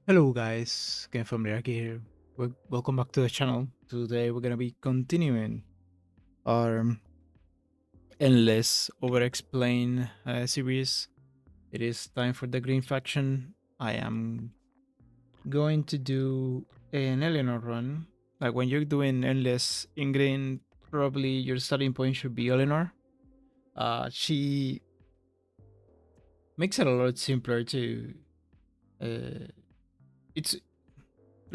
Hello guys, Ken from Medacris here. Welcome back to the channel. Today we're gonna be continuing our endless over-explain series. It is time for the green faction. I am going to do an Eleanor run. Like when you're doing endless in green, probably your starting point should be Eleanor. She makes it a lot simpler to. It's a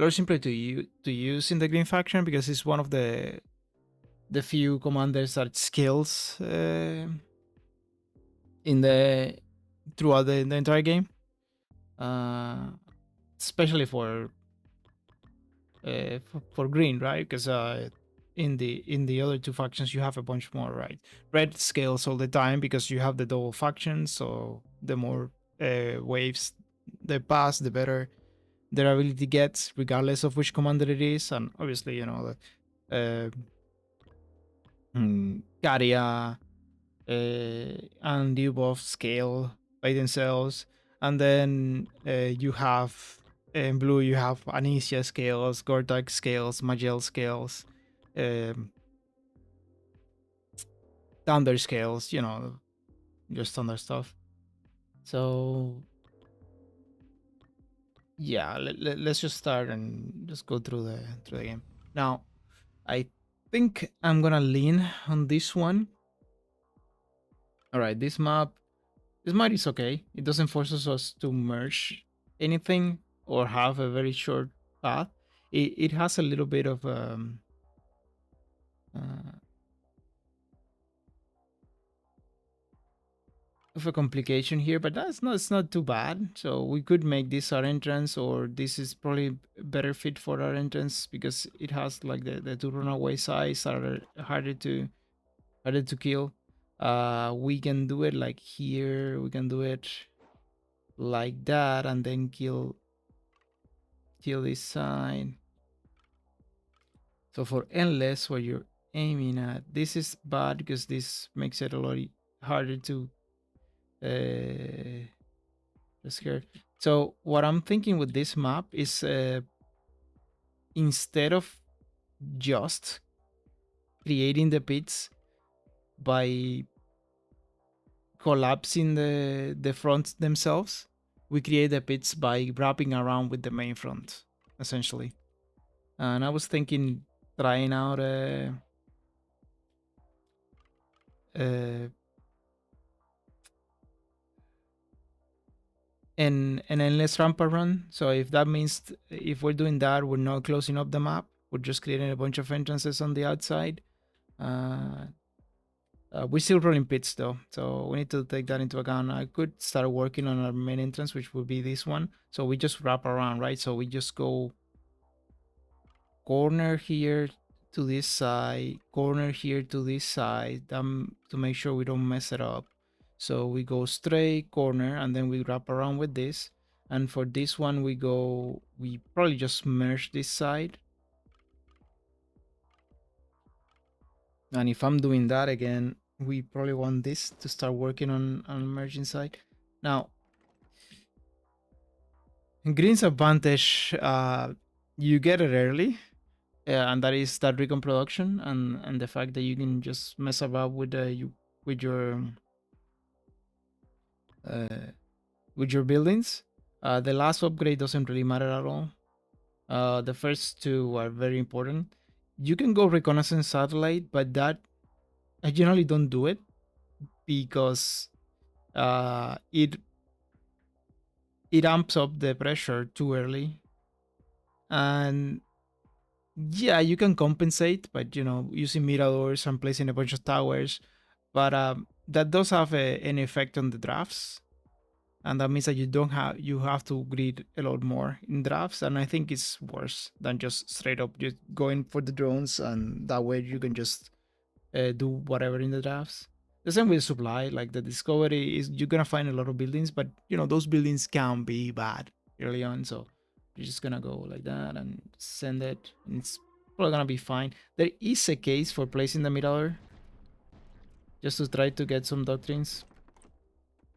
lot simpler to use in the green faction because it's one of the few commanders that skills in the throughout the entire game, uh, especially for green, right? Because in the other two factions you have a bunch more, right? Red scales all the time because you have the double factions, so the more waves they pass, the better their ability gets, regardless of which commander it is, and obviously the Garia and you both scale by themselves. And then you have in blue you have Anicia scales, Gordak scales, Magel scales, um, Thunder scales, just standard stuff. So yeah, let's just start and just go through the game. Now, I think I'm gonna lean on this one. All right, this map is okay. It doesn't force us to merge anything or have a very short path. It has a little bit uh, of a complication here, but it's not too bad. So we could make this our entrance, or this is probably better fit for our entrance because it has like the two runaway sides are harder to kill. We can do it like here. We can do it like that, and then kill this side. So for endless, what you're aiming at, this is bad because this makes it a lot harder to scare. So what I'm thinking with this map is instead of just creating the pits by collapsing the fronts themselves, we create the pits by wrapping around with the main front, essentially. And I was thinking trying out a an endless rampa run. So if that means if we're doing that, we're not closing up the map. We're just creating a bunch of entrances on the outside. Uh, we're still running pits though, so we need to take that into account. I could start working on our main entrance, which would be this one. So we just wrap around, right? So we just go corner here to this side, corner here to this side, to make sure we don't mess it up. So we go straight corner and then we wrap around with this. And for this one, we probably just merge this side. And if I'm doing that again, we probably want this to start working on merging side. Now, green's advantage, you get it early, and that is that recon production and the fact that you can just mess about with uh, with your buildings. The last upgrade doesn't really matter at all. The first two are very important. You can go reconnaissance satellite, but that I generally don't do it because it amps up the pressure too early. And yeah, you can compensate, but using miradors and placing a bunch of towers, but that does have an effect on the drafts, and that means that you have to grid a lot more in drafts, and I think it's worse than just straight up just going for the drones, and that way you can just do whatever in the drafts. The same with supply, like the discovery is you're gonna find a lot of buildings, but those buildings can be bad early on, so you're just gonna go like that and send it, and it's probably gonna be fine. There is a case for placing the middle just to try to get some doctrines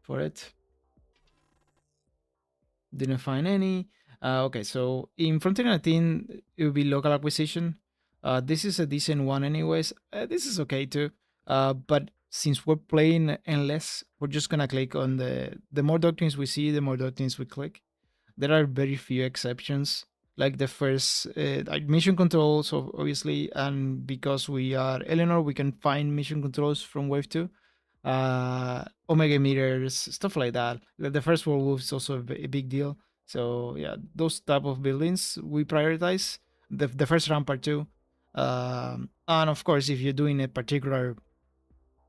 for it. Didn't find any. Okay, so in Frontier 19, it will be local acquisition. This is a decent one, anyways. This is okay too. But since we're playing endless, we're just gonna click on the more doctrines we see, the more doctrines we click. There are very few exceptions, like the first like mission controls, obviously, and because we are Eleanor, we can find mission controls from Wave 2. Omega meters, stuff like that. The first world wolf is also a big deal. So yeah, those type of buildings we prioritize. The first rampart too, and of course, if you're doing a particular,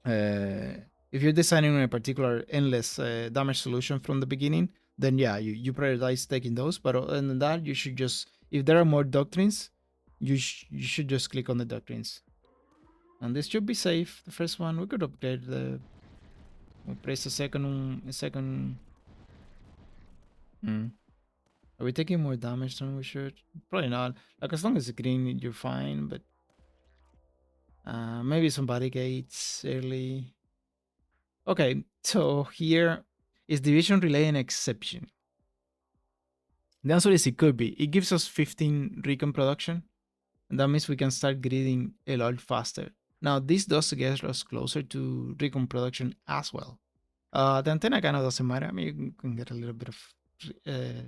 if you're designing a particular endless damage solution from the beginning, then yeah, you prioritize taking those. But other than that, you should just, if there are more doctrines, you should just click on the doctrines, and this should be safe. The first one we could upgrade the. We'll place a second. Hmm. Are we taking more damage than we should? Probably not. Like, as long as it's green, you're fine, but maybe some barricades early. Okay, so here is division relay an exception? The answer is it could be. It gives us 15 recon production, and that means we can start gridding a lot faster. Now, this does get us closer to recon production as well. The antenna kind of doesn't matter. I mean, you can get a little bit of uh,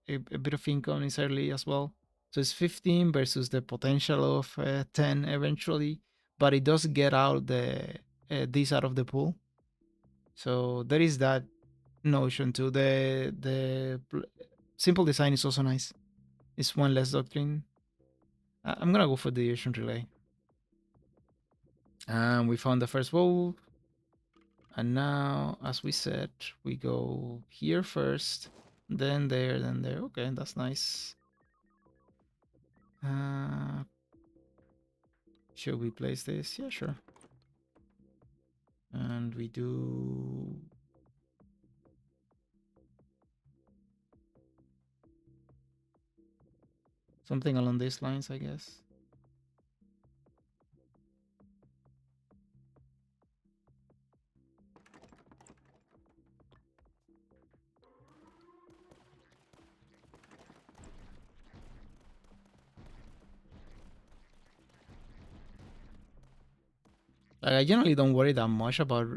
a bit of income is early as well. So it's 15 versus the potential of 10 eventually, but it does get out the this out of the pool. So there is that notion too. The simple design is also nice. It's one less doctrine. I'm gonna go for the ocean relay. And we found the first wolf. And now, as we said, we go here first, then there, then there. Okay, that's nice. Uh, should we place this? Yeah, sure. And we do something along these lines, I guess. Like, I generally don't worry that much about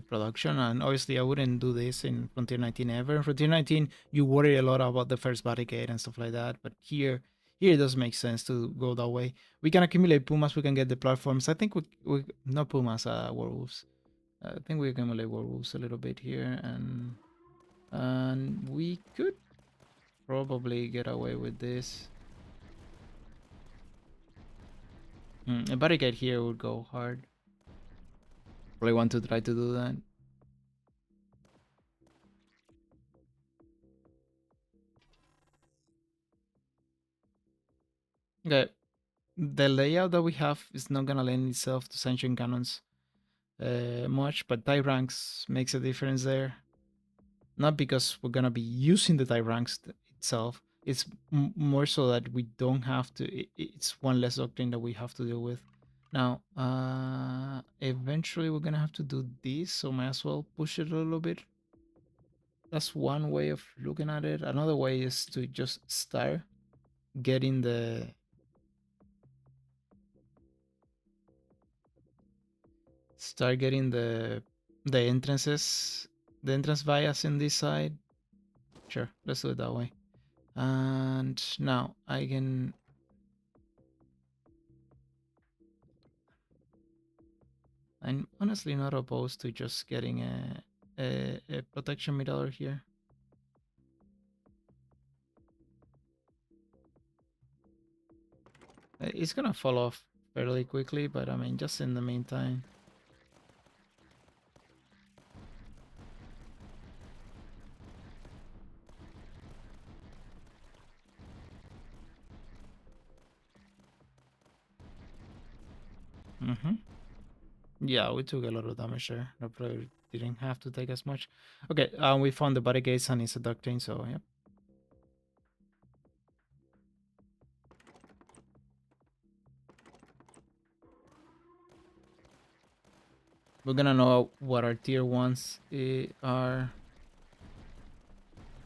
production, and obviously I wouldn't do this in Frontier 19 ever. In Frontier 19, you worry a lot about the first barricade and stuff like that, but here it does make sense to go that way. We can accumulate pumas, we can get the platforms. I think we not pumas, werewolves. I think we accumulate werewolves a little bit here, and we could probably get away with this. A barricade here would go hard. Probably want to try to do that. Okay, the layout that we have is not gonna lend itself to sanction cannons much, but tie ranks makes a difference there. Not because we're gonna be using the tie ranks itself. It's more so that we don't have to. It's one less doctrine that we have to deal with. Now, eventually we're gonna have to do this, so might as well push it a little bit. That's one way of looking at it. Another way is to just start getting the the entrances, the entrance bias in this side. Sure, let's do it that way. And now I can. I'm honestly not opposed to just getting a protection middler here. It's gonna fall off fairly quickly, but I mean, just in the meantime. Mm-hmm. Yeah, we took a lot of damage there. I probably didn't have to take as much. Okay, we found the barricades and it's a ducting, so yep. We're gonna know what our tier ones are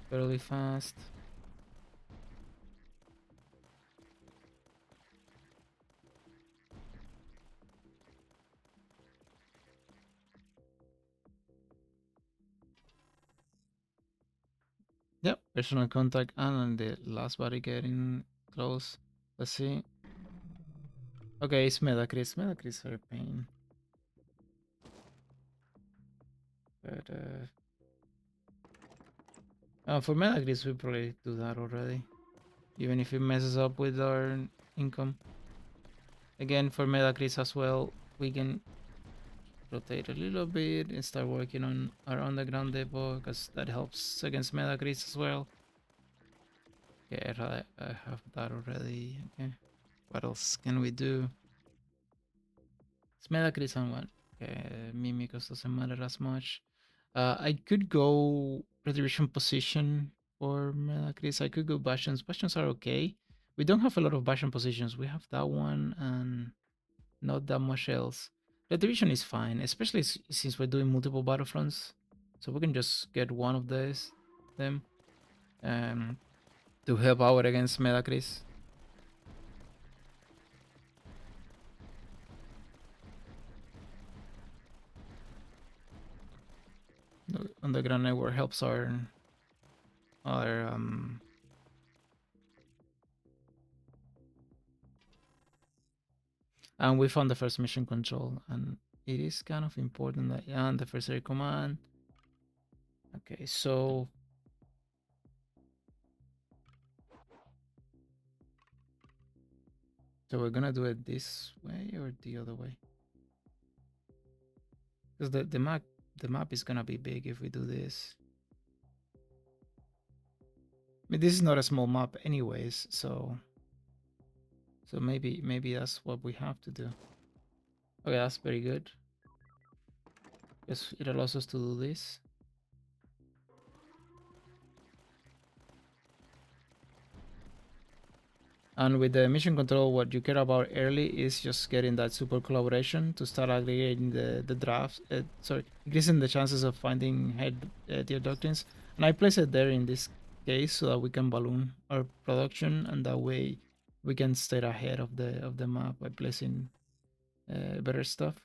fairly fast. Personal contact and the last body getting close. Let's see. Okay, it's Medacris. Medacris are a pain. But for Medacris, we probably do that already. Even if it messes up with our income. Again, for Medacris as well, we can rotate a little bit and start working on our underground depot because that helps against Medacris as well. Okay, I have that already. Okay, what else can we do? It's Medacris and what? Okay, Mimicos doesn't matter as much. I could go Retribution position for Medacris. I could go Bastions. Bastions are okay. We don't have a lot of Bastion positions. We have that one and not that much else. Retribution is fine, especially since we're doing multiple battlefronts. So we can just get one of them um, to help out against Medacris. The underground network helps our and we found the first mission control, and it is kind of important that and the first air command. Okay, so we're gonna do it this way or the other way? Because the map is gonna be big if we do this. I mean, this is not a small map anyways, so maybe that's what we have to do. Okay, that's very good. Because it allows us to do this. And with the mission control, what you care about early is just getting that super collaboration to start aggregating the drafts. Sorry, increasing the chances of finding head tier doctrines. And I place it there in this case so that we can balloon our production, and that way we can stay ahead of the map by placing better stuff.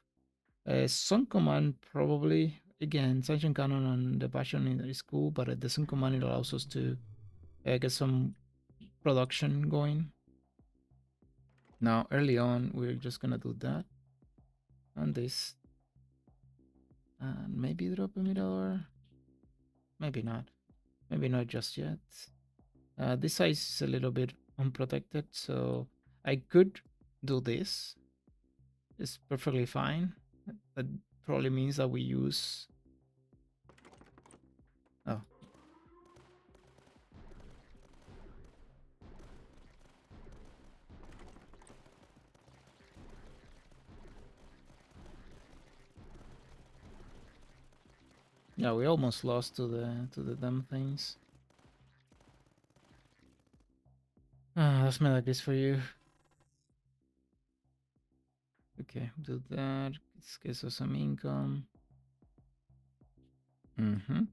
Sun Command probably again Sanction Cannon and the Passion is cool, but at the Sun Command it allows us to get some production going. Now, early on, we're just gonna do that and this, and maybe drop a middle, maybe not. Maybe not just yet. This side is a little bit unprotected, so I could do this. It's perfectly fine. That probably means that we use. Oh. Yeah, we almost lost to the damn things. That's Medacris for you. Okay, do that. This gives us some income. Mm-hmm.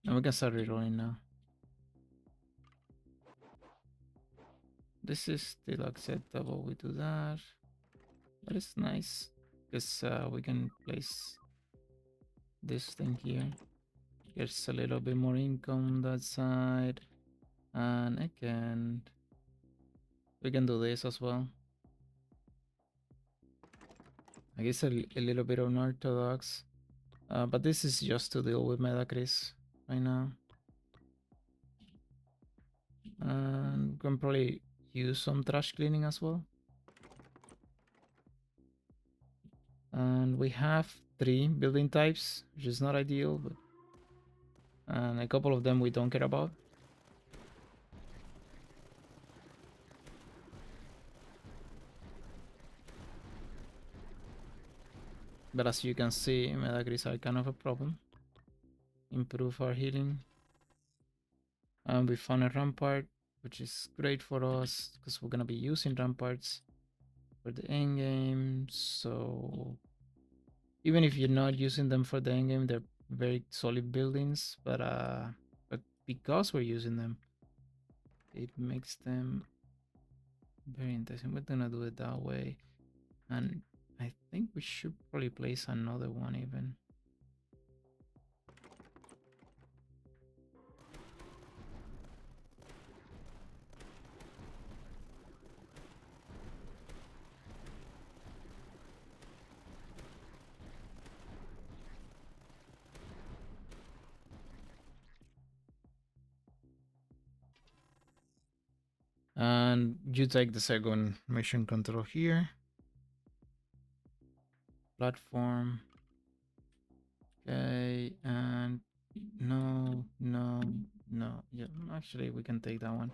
And we can start rerolling now. This is still acceptable. We do that. That is nice because we can place this thing here. Gets a little bit more income on that side, and again we can do this as well. I guess a little bit unorthodox, but this is just to deal with Medacris right now. And we can probably use some trash cleaning as well. And we have 3 building types, which is not ideal, but and a couple of them we don't care about. But as you can see, Medacris are kind of a problem. Improve our healing. And we found a rampart, which is great for us because we're gonna be using ramparts for the end game. So even if you're not using them for the end game, they're very solid buildings. But because we're using them, it makes them very interesting. We're gonna do it that way. And I think we should probably place another one even. And you take the second mission control here. Platform. Okay, and no, no, no. Yeah, actually, we can take that one.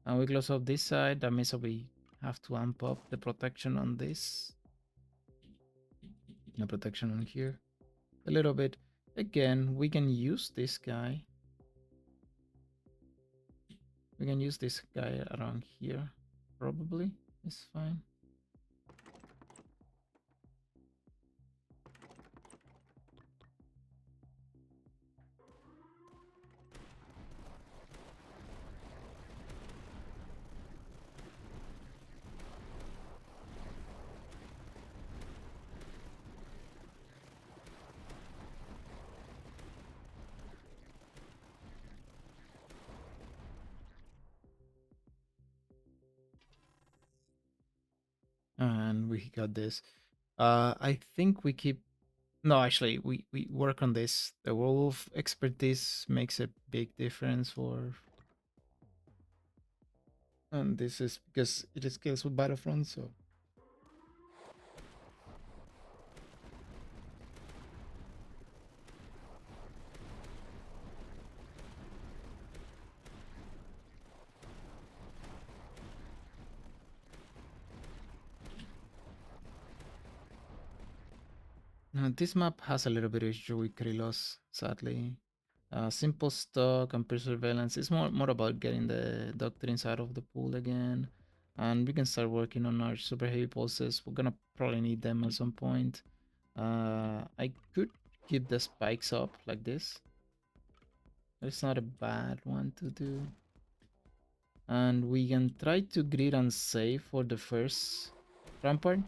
And we close up this side. That means that we have to amp up the protection on this. The protection on here. A little bit. Again, we can use this guy. We can use this guy around here. Probably. It's fine. And we got this. I think we keep. No, actually, we work on this. The wolf expertise makes a big difference for. And this is because it scales with Battlefront, so. This map has a little bit of issue with Krylos, sadly. Simple stock and perseverance. It's more about getting the doctrines out of the pool again. And we can start working on our super heavy pulses. We're gonna probably need them at some point. I could keep the spikes up like this. It's not a bad one to do. And we can try to grid and save for the first rampart.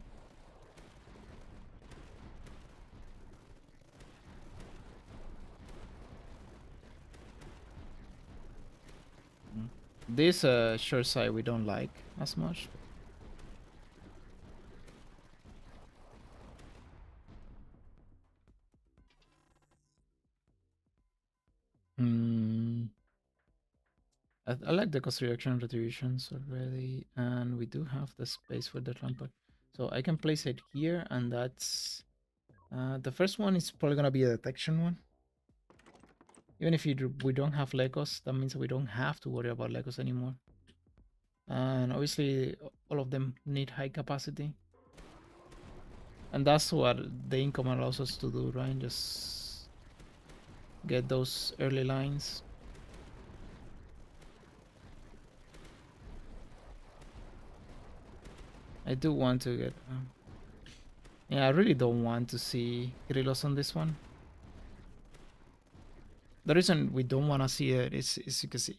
This short side we don't like as much. Hmm. I like the cost reduction retributions already, and we do have the space for the rampart. So I can place it here, and that's the first one is probably gonna be a detection one. Even if we don't have Lecos, that means we don't have to worry about Lecos anymore. And obviously, all of them need high capacity, and that's what the income allows us to do, right? Just get those early lines. I do want to get. Yeah, I really don't want to see Krylos on this one. The reason we don't want to see it is because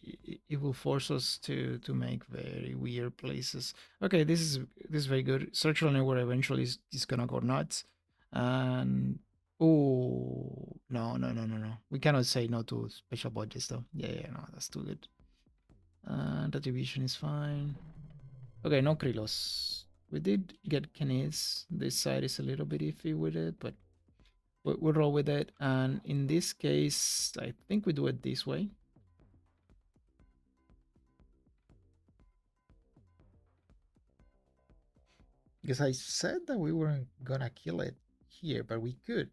it will force us to make very weird places. Okay, this is very good. Circular Network eventually is gonna go nuts, and oh no, we cannot say no to special budgets though. Yeah, no, that's too good. The division is fine. Okay, no Krylos. We did get Kenis. This side is a little bit iffy with it, but we'll roll with it. And in this case, I think we do it this way. Because I said that we weren't gonna kill it here, but we could.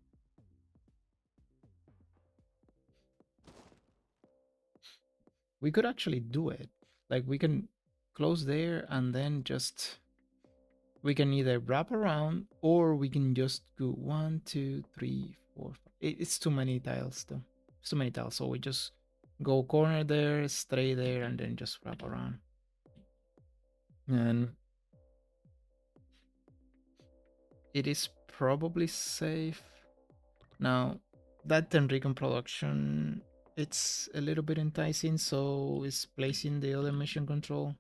We could actually do it. Like we can close there and then just we can either wrap around or we can just go 1, 2, 3, 4, 5. It's too many tiles though. It's too many tiles. So we just go corner there, stray there, and then just wrap around. And it is probably safe. Now, that Tenricon production, it's a little bit enticing, so it's placing the other mission control.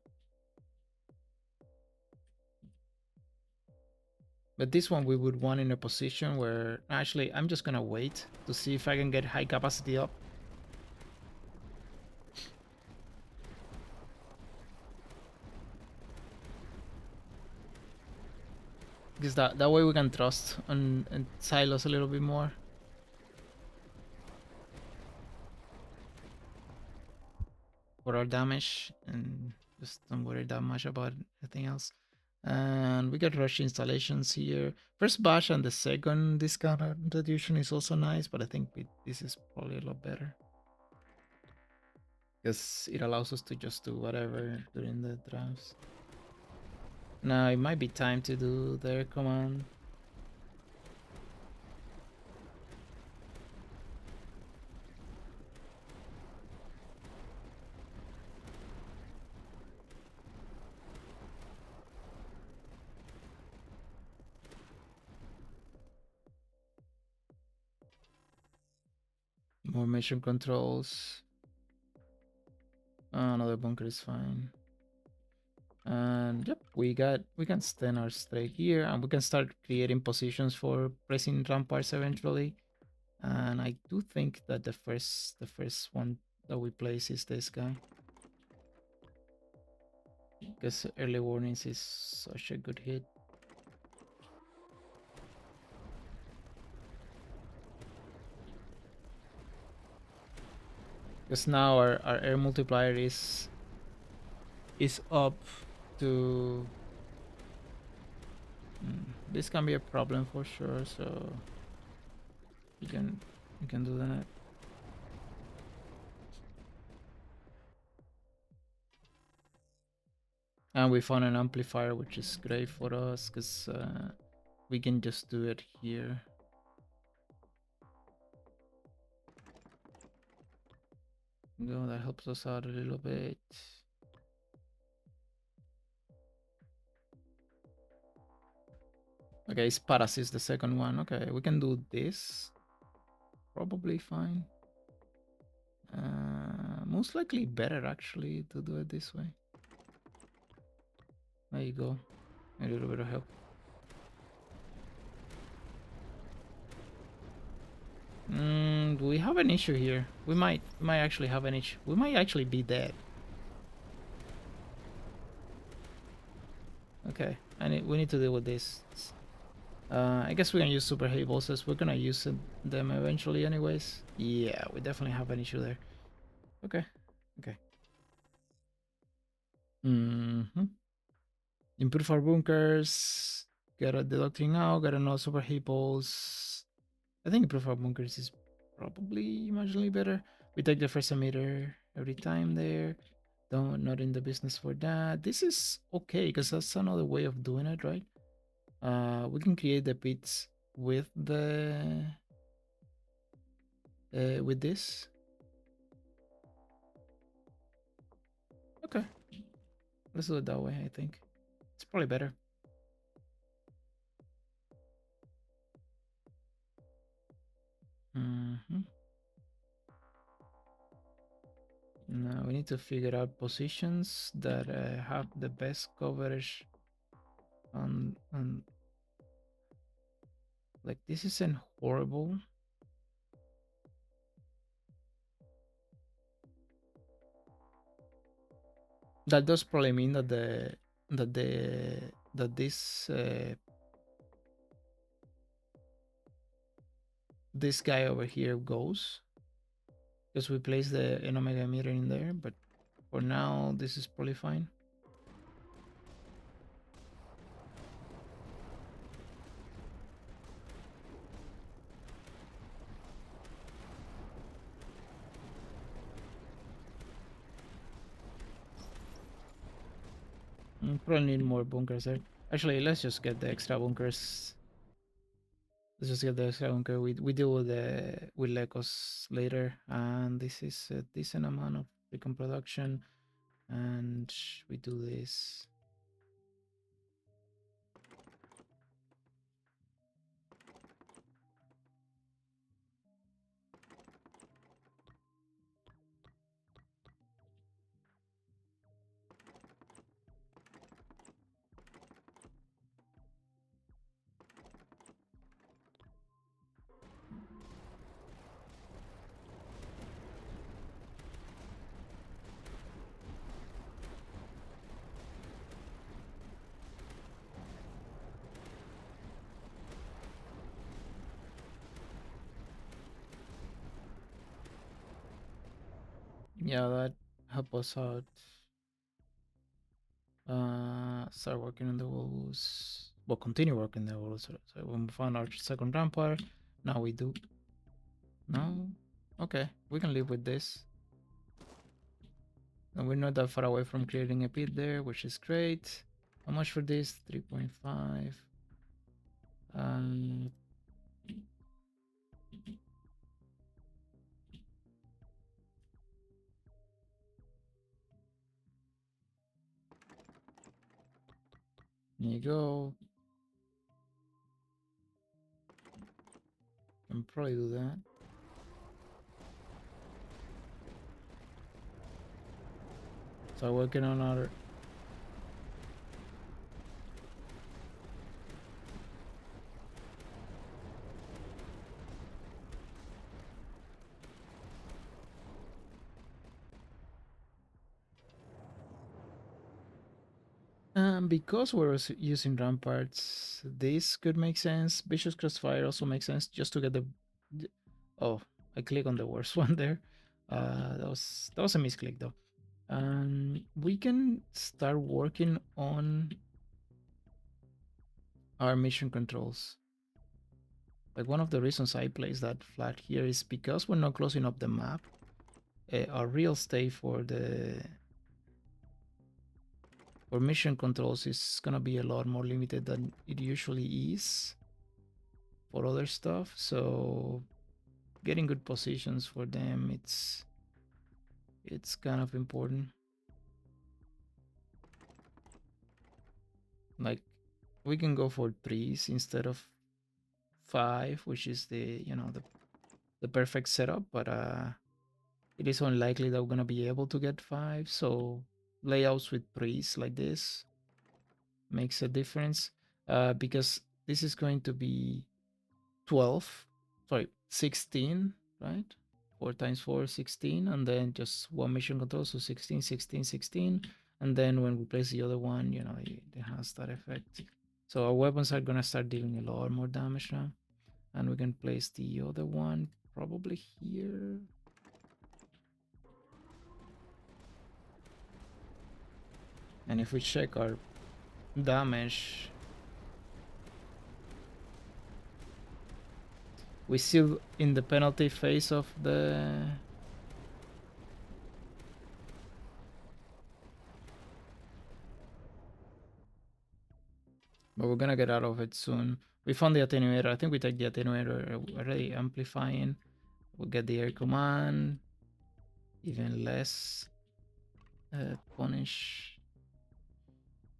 But this one we would want in a position where... Actually, I'm just gonna wait to see if I can get high capacity up. Because that way we can trust on silos a little bit more. For our damage, and just don't worry that much about anything else. And we got rush installations here. First bash and the second discount reduction is also nice, but I think this is probably a lot better. Because it allows us to just do whatever during the drafts. Now it might be time to do their command. More mission controls. Another bunker is fine. And yep, we can stand our straight here, and we can start creating positions for pressing ramparts eventually. And I do think that the first one that we place is this guy, because early warnings is such a good hit. Because now our air multiplier is up to... this can be a problem for sure, so you can do that. And we found an amplifier, which is great for us because we can just do it here. No, that helps us out a little bit. Okay, it's Parasis, the second one. Okay, we can do this. Probably fine. Most likely better actually to do it this way. There you go. A little bit of help. Do we have an issue here? We might actually have an issue. We might actually be dead. Okay, we need to deal with this. I guess we can use super heavy bosses. We're gonna use them eventually anyways. Yeah, we definitely have an issue there. Okay. Improve our bunkers. Get the doctrine now. Got another super hippos. I think improve our bunkers is probably marginally better. We take the first emitter every time there. Not in the business for that. This is okay because that's another way of doing it, right? We can create the pits with the with this. Okay, let's do it that way. I think it's probably better. Now we need to figure out positions that have the best coverage on like this isn't horrible. That does probably mean that this guy over here goes, because we place an omega meter in there, but for now this is probably fine. Probably need more bunkers there. Actually, let's just get the extra bunkers. Let's just get the extra bunker. We deal with Lecos later, and this is a decent amount of recon production, and we do this. Yeah, that help us out. Start working on the walls. Well, continue working the walls. So when we found our second rampart, now we do. No? Okay, we can live with this. And we're not that far away from creating a pit there, which is great. How much for this? 3.5. Um, there you go. Can probably do that. So working on our because we're using ramparts, this could make sense. Vicious Crossfire also makes sense just to get the. Oh, I click on the worst one there. That was a misclick though. We can start working on our mission controls. Like one of the reasons I place that flag here is because we're not closing up the map. Our real estate for mission controls is gonna be a lot more limited than it usually is for other stuff. So getting good positions for them, it's kind of important. Like we can go for 3s instead of 5, which is the the perfect setup, but it is unlikely that we're gonna be able to get 5. So layouts with 3s like this makes a difference, because this is going to be 12, sorry, 16, right? 4 times 4, 16, and then just one mission control, so 16, 16, 16. And then when we place the other one, it has that effect. So our weapons are gonna start dealing a lot more damage now. And we can place the other one probably here. And if we check our damage, we're still in the penalty phase of the... But we're gonna get out of it soon. We found the attenuator. I think we take the attenuator already amplifying. We'll get the air command. Even less punish.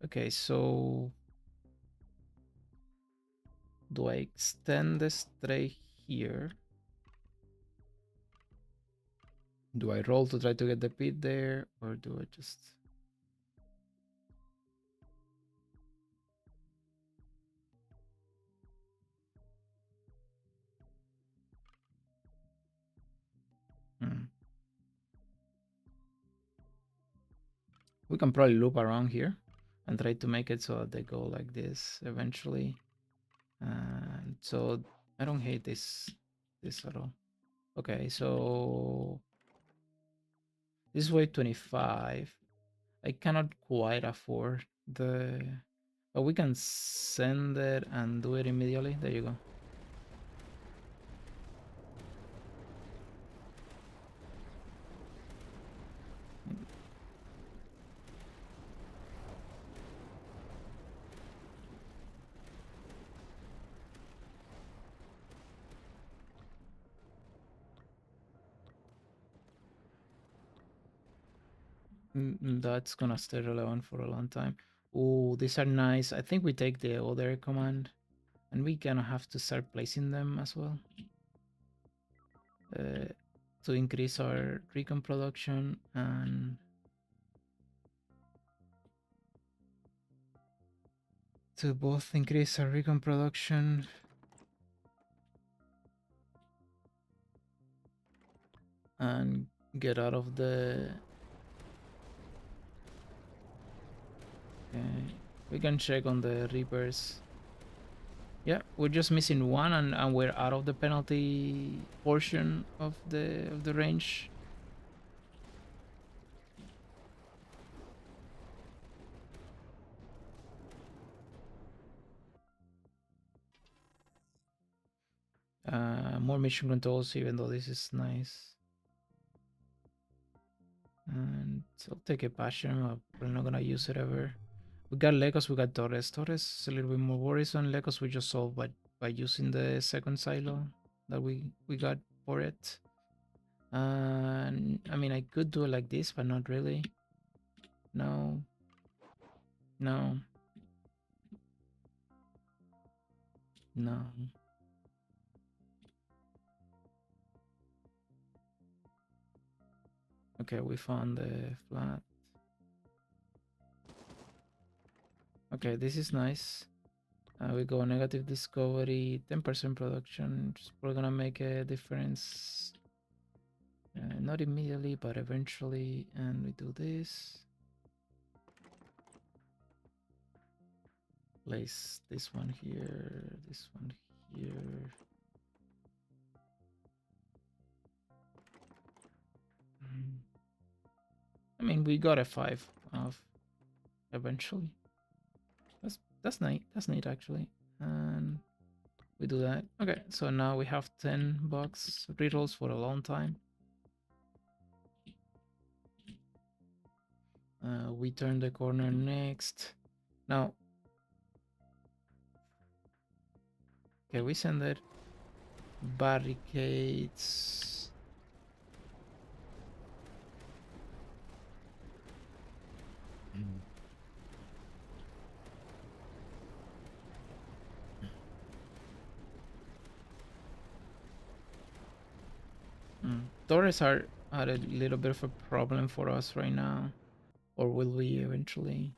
Okay, so do I extend the stray here? Do I roll to try to get the pit there, or do I just... We can probably loop around here and try to make it so that they go like this eventually. And so I don't hate this at all. Okay, so this is wave 25. I cannot quite afford the... But we can send it and do it immediately. There you go. That's gonna stay relevant for a long time. Oh, these are nice. I think we take the other command, and we gonna have to start placing them as well, to increase our recon production and to both increase our recon production and get out of the... Okay, we can check on the Reapers. Yeah, we're just missing one, and we're out of the penalty portion of the range. more mission controls, even though this is nice. And I'll take a passion. We're not gonna use it ever. We got Lecos, we got Torrest. Torrest is a little bit more worrisome. Lecos we just solved by using the second silo that we got for it. And I mean, I could do it like this, but not really. No. No. No. Okay, we found the flat. Okay, this is nice. We go negative discovery, 10% production. It's probably gonna make a difference. Not immediately, but eventually. And we do this. Place this one here, this one here. I mean, we got a 5 of eventually. That's neat. That's neat actually. And we do that. Okay, so now we have 10 bucks rerolls for a long time. We turn the corner next. Now, okay, we send it. Barricades. Torres are a little bit of a problem for us right now. Or will we eventually?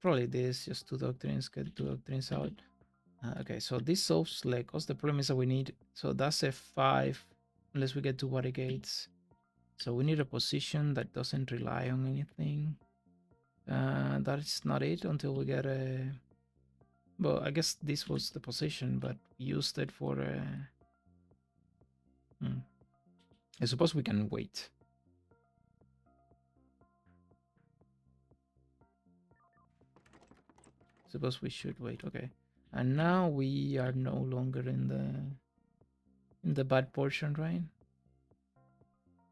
Probably this, just 2 doctrines, get 2 doctrines out. Okay, so this solves Lecos. The problem is that we need, so that's a 5, unless we get 2 barricades. So we need a position that doesn't rely on anything. That's not it until we get a, well, I guess this was the position, but we used it for a, I suppose we can wait. Suppose we should wait, okay. And now we are no longer in the bad portion, right?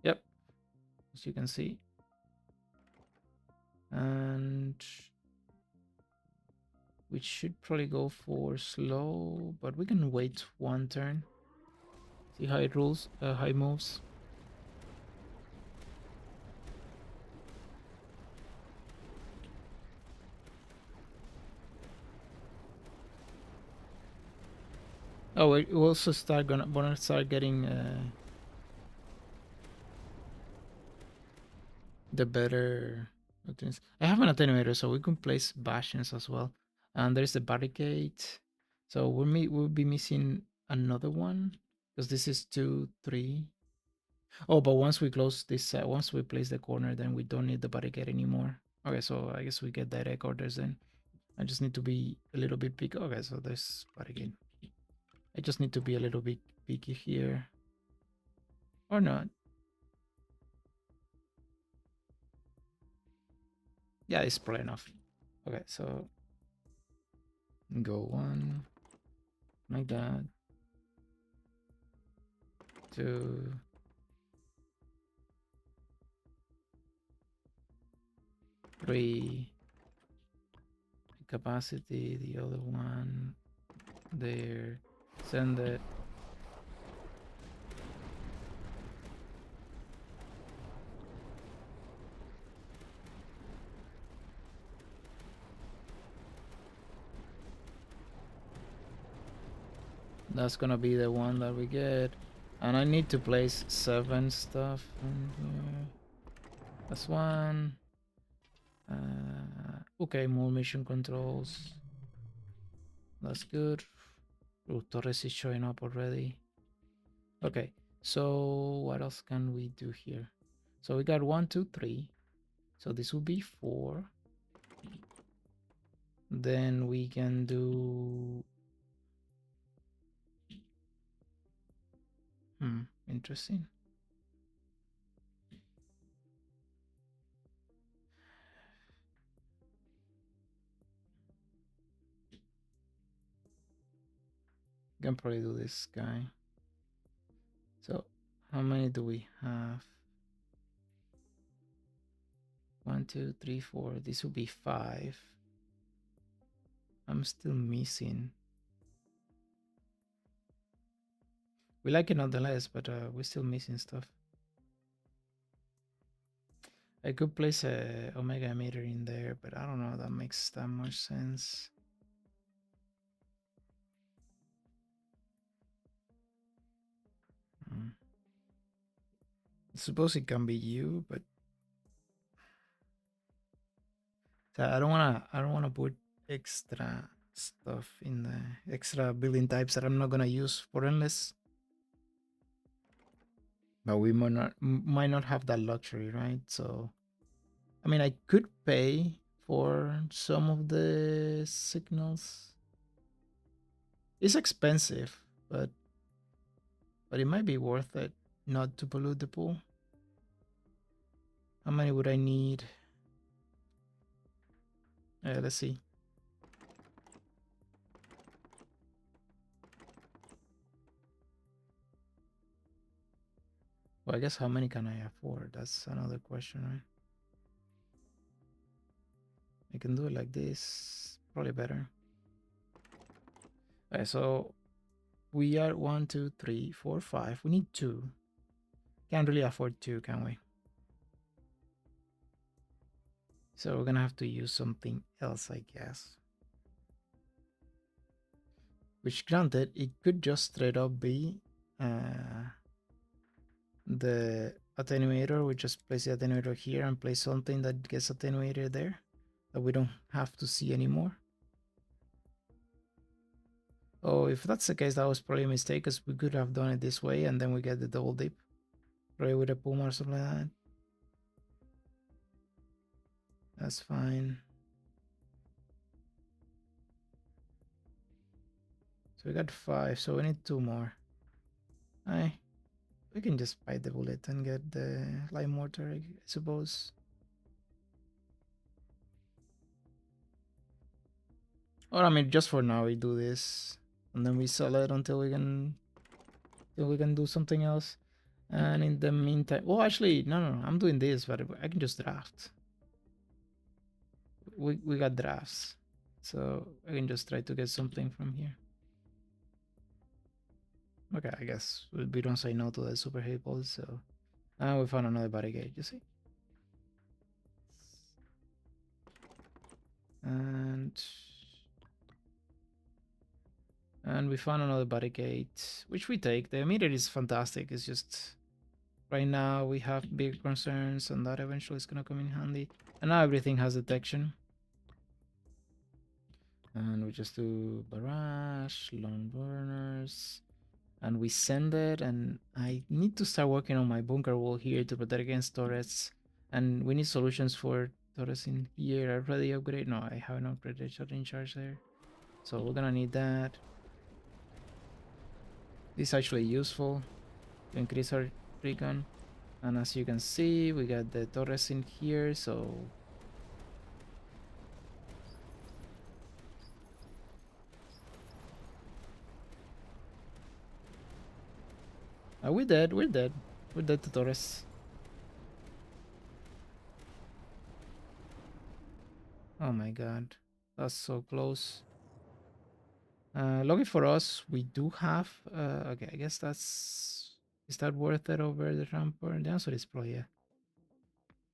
Yep, as you can see. And we should probably go for slow, but we can wait 1 turn. See how it rules, how it moves. Oh, we also gonna start getting the better things. I have an attenuator, so we can place bastions as well. And there's the barricade. So we'll be missing another one because this is 2, 3. Oh, but once we close this, once we place the corner, then we don't need the barricade anymore. Okay, so I guess we get direct orders then. I just need to be a little bit picky. Okay, so there's barricade. I just need to be a little bit picky here. Or not. Yeah, it's probably enough. Okay, so go 1 like that. 2. 3. Capacity, the other one there. Send it. That's gonna be the one that we get. And I need to place 7 stuff in here. That's 1. Okay, more mission controls. That's good. Oh, Torres is showing up already. Okay, so what else can we do here? So we got 1, 2, 3. So this will be 4. Then we can do... interesting. can probably do this guy. So how many do we have? 1, 2, 3, 4. This will be 5. I'm still missing. We like it nonetheless, but we're still missing stuff. I could place a Omega emitter in there, but I don't know if that makes that much sense. I suppose it can be you, but I don't wanna put extra stuff in the extra building types that I'm not gonna use for endless. But we might not have that luxury, right? So I mean, I could pay for some of the signals. It's expensive, but it might be worth it not to pollute the pool. How many would I need? Let's see. Well, I guess how many can I afford? That's another question, right? I can do it like this. Probably better. Okay, so we are 1, 2, 3, 4, 5. We need 2. Can't really afford 2, can we? So we're gonna have to use something else, I guess. Which, granted, it could just straight up be the attenuator. We just place the attenuator here and place something that gets attenuated there that we don't have to see anymore. Oh, if that's the case, that was probably a mistake, because we could have done it this way and then we get the double dip. Probably with a Puma or something like that. That's fine. So we got 5, so we need 2 more. We can just bite the bullet and get the light mortar, I suppose. Or I mean, just for now we do this, and then we sell it until we can do something else. And in the meantime, well, actually, no, I'm doing this, but I can just draft. We got drafts, so I can just try to get something from here. Okay, I guess we don't say no to the super heavy balls, so we found another body gate, you see. And we found another body gate, which we take. The emitter is fantastic. It's just right now we have big concerns, and that eventually is gonna come in handy. And now everything has detection. And we just do barrage, lone burners, and we send it. And I need to start working on my bunker wall here to protect against Torrests. And we need solutions for Torrests in here. I already upgraded. No, I haven't upgraded shot in charge there. So we're gonna need that. This is actually useful to increase our recon. And as you can see, we got the Torrest in here, so we're dead. We're dead to Torrest. Oh my god, that's so close. Lucky for us, we do have okay, I guess is that worth it over the rampart? The answer is probably yeah.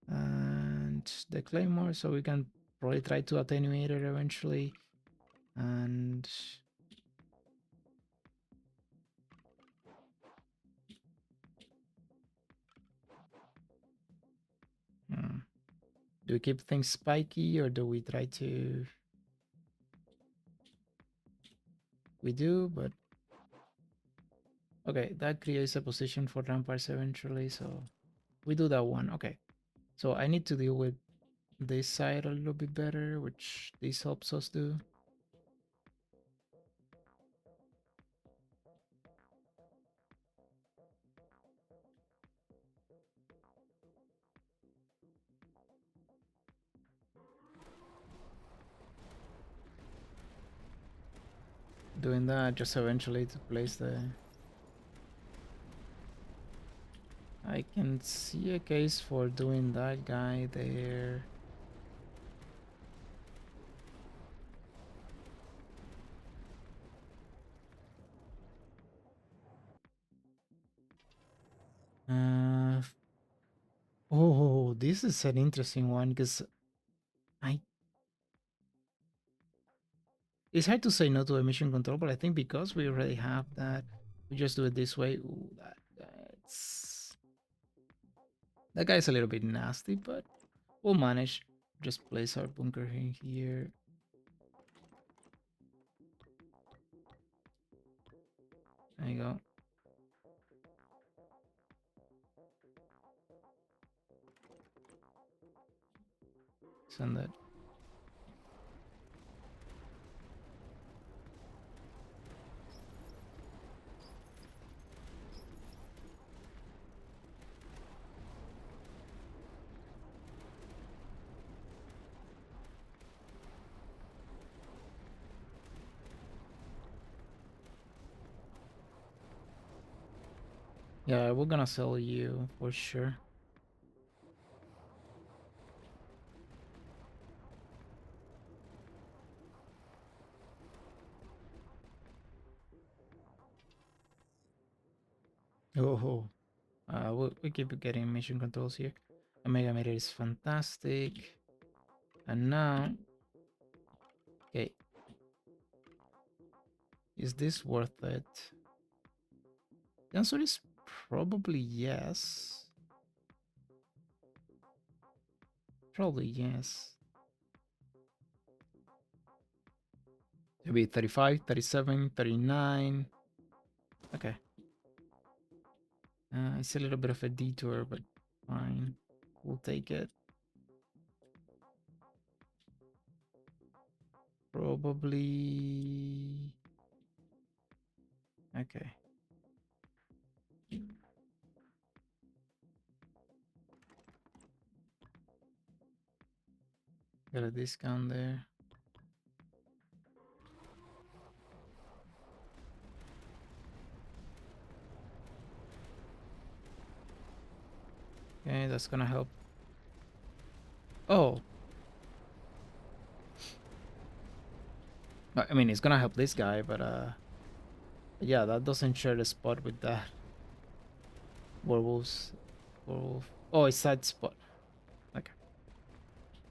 And the claymore, so we can probably try to attenuate it eventually. And do we keep things spiky, or do we try to? We do, but okay, that creates a position for ramparts eventually, so we do that one. Okay, so I need to deal with this side a little bit better, which this helps us do. doing that just eventually to place the... I can see a case for doing that guy there. Oh, this is an interesting one because I... It's hard to say no to emission control, but I think because we already have that, we just do it this way. Ooh, that's... That guy's a little bit nasty, but we'll manage. Just place our bunker in here. There you go. Send that. Yeah, we're gonna sell you for sure. Oh, we keep getting mission controls here. Omega meter is fantastic. And now, okay, is this worth it? The answer is probably yes. Probably yes. Maybe 35, 37, 39. Okay. It's a little bit of a detour, but fine. We'll take it. Probably... Okay. Got a discount there. Okay, that's gonna help. Oh. I mean, it's gonna help this guy, but yeah, that doesn't share the spot with that. Werewolves. Werewolf. Oh, it's that spot. Okay.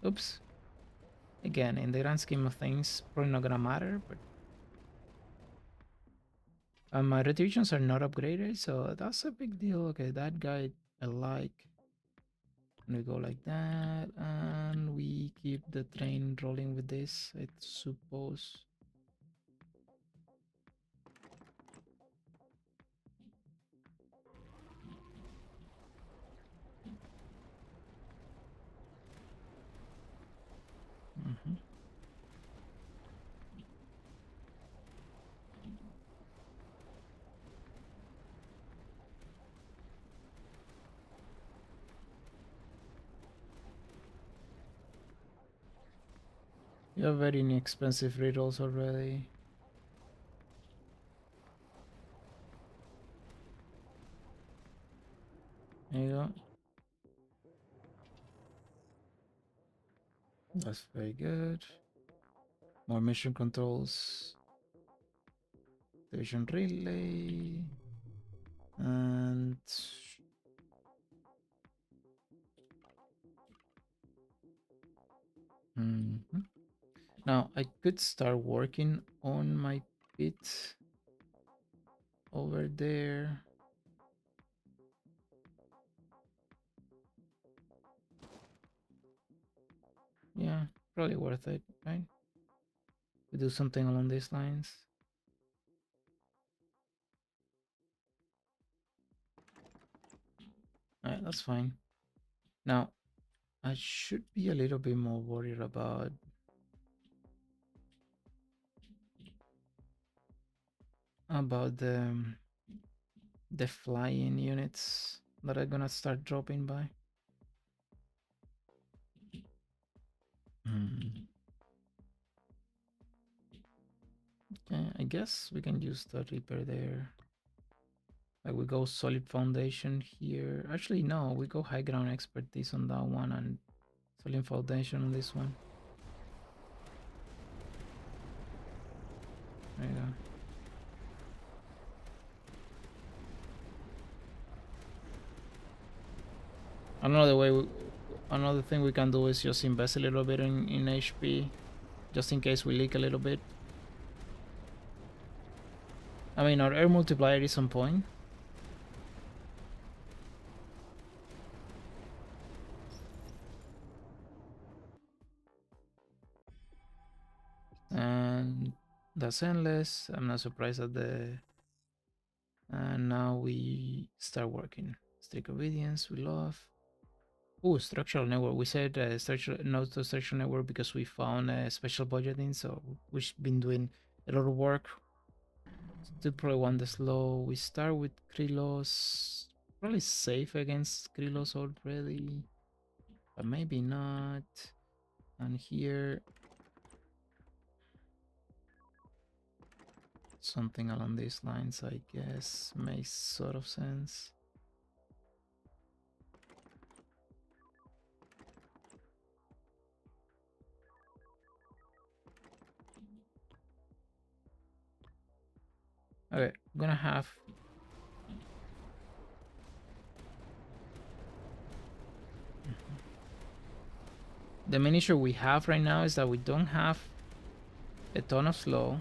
Oops. Again, in the grand scheme of things, probably not gonna matter, but my retributions are not upgraded, so that's a big deal. Okay, that guy I like. And we go like that, and we keep the train rolling with this, I suppose. Mm-hmm. You have very inexpensive rerolls already. There you go. That's very good. More mission controls. Division relay. And... Now, I could start working on my pit over there. Yeah, probably worth it, right? We do something along these lines. Alright, that's fine. Now, I should be a little bit more worried about the flying units that are gonna start dropping by. Okay. I guess we can use the Reaper there. Like we go solid foundation here. Actually, no, we go high ground expertise on that one and solid foundation on this one. There you go. Another thing we can do is just invest a little bit in HP, just in case we leak a little bit. I mean, our air multiplier is on point. And that's endless. I'm not surprised at the... And now we start working. Strict obedience, we love. Oh, structural network. We said no to structural network because we found special budgeting, so we've been doing a lot of work. Still probably want the slow. We start with Krylos. Probably safe against Krylos already, but maybe not. And here, something along these lines, I guess, makes sort of sense. Okay, I'm gonna have... The main issue we have right now is that we don't have a ton of slow.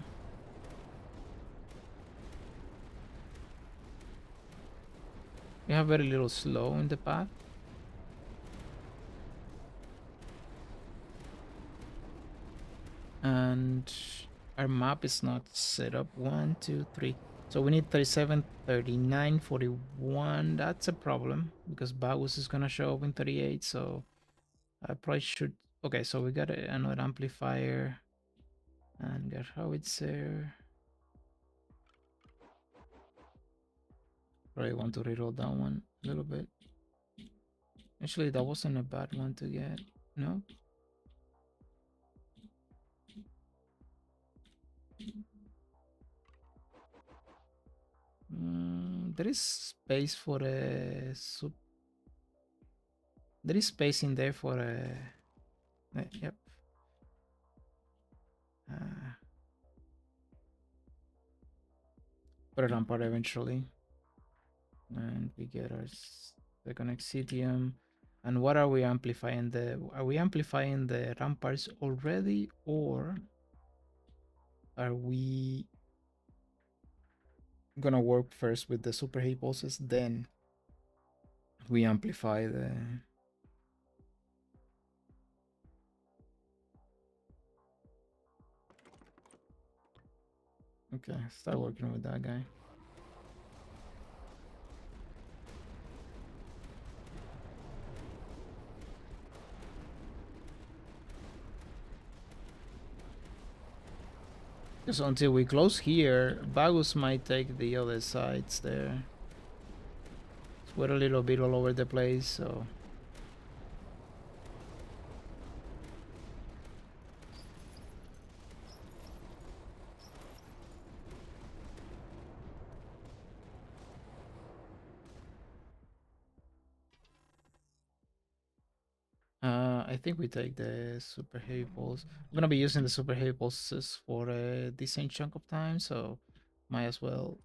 We have very little slow in the path. And our map is not set up. 1, 2, 3. So we need 37, 39, 41. That's a problem because Bagus is gonna show up in 38. So I probably should... Okay, so we got another amplifier and got howitzer. Probably want to reroll that one a little bit. Actually, that wasn't a bad one to get. No. There is space for a there is space in there for a... Yep. Put it on part eventually. And we get our second Exidium. And what are we amplifying? Are we amplifying the ramparts already, or are we gonna work first with the super heat pulses, then we amplify the... Okay, start working with that guy. Just until we close here, Bagus might take the other sides there. We're a little bit all over the place, so... I think we take the super heavy pulse. I'm gonna be using the super heavy pulses for a decent chunk of time, so might as well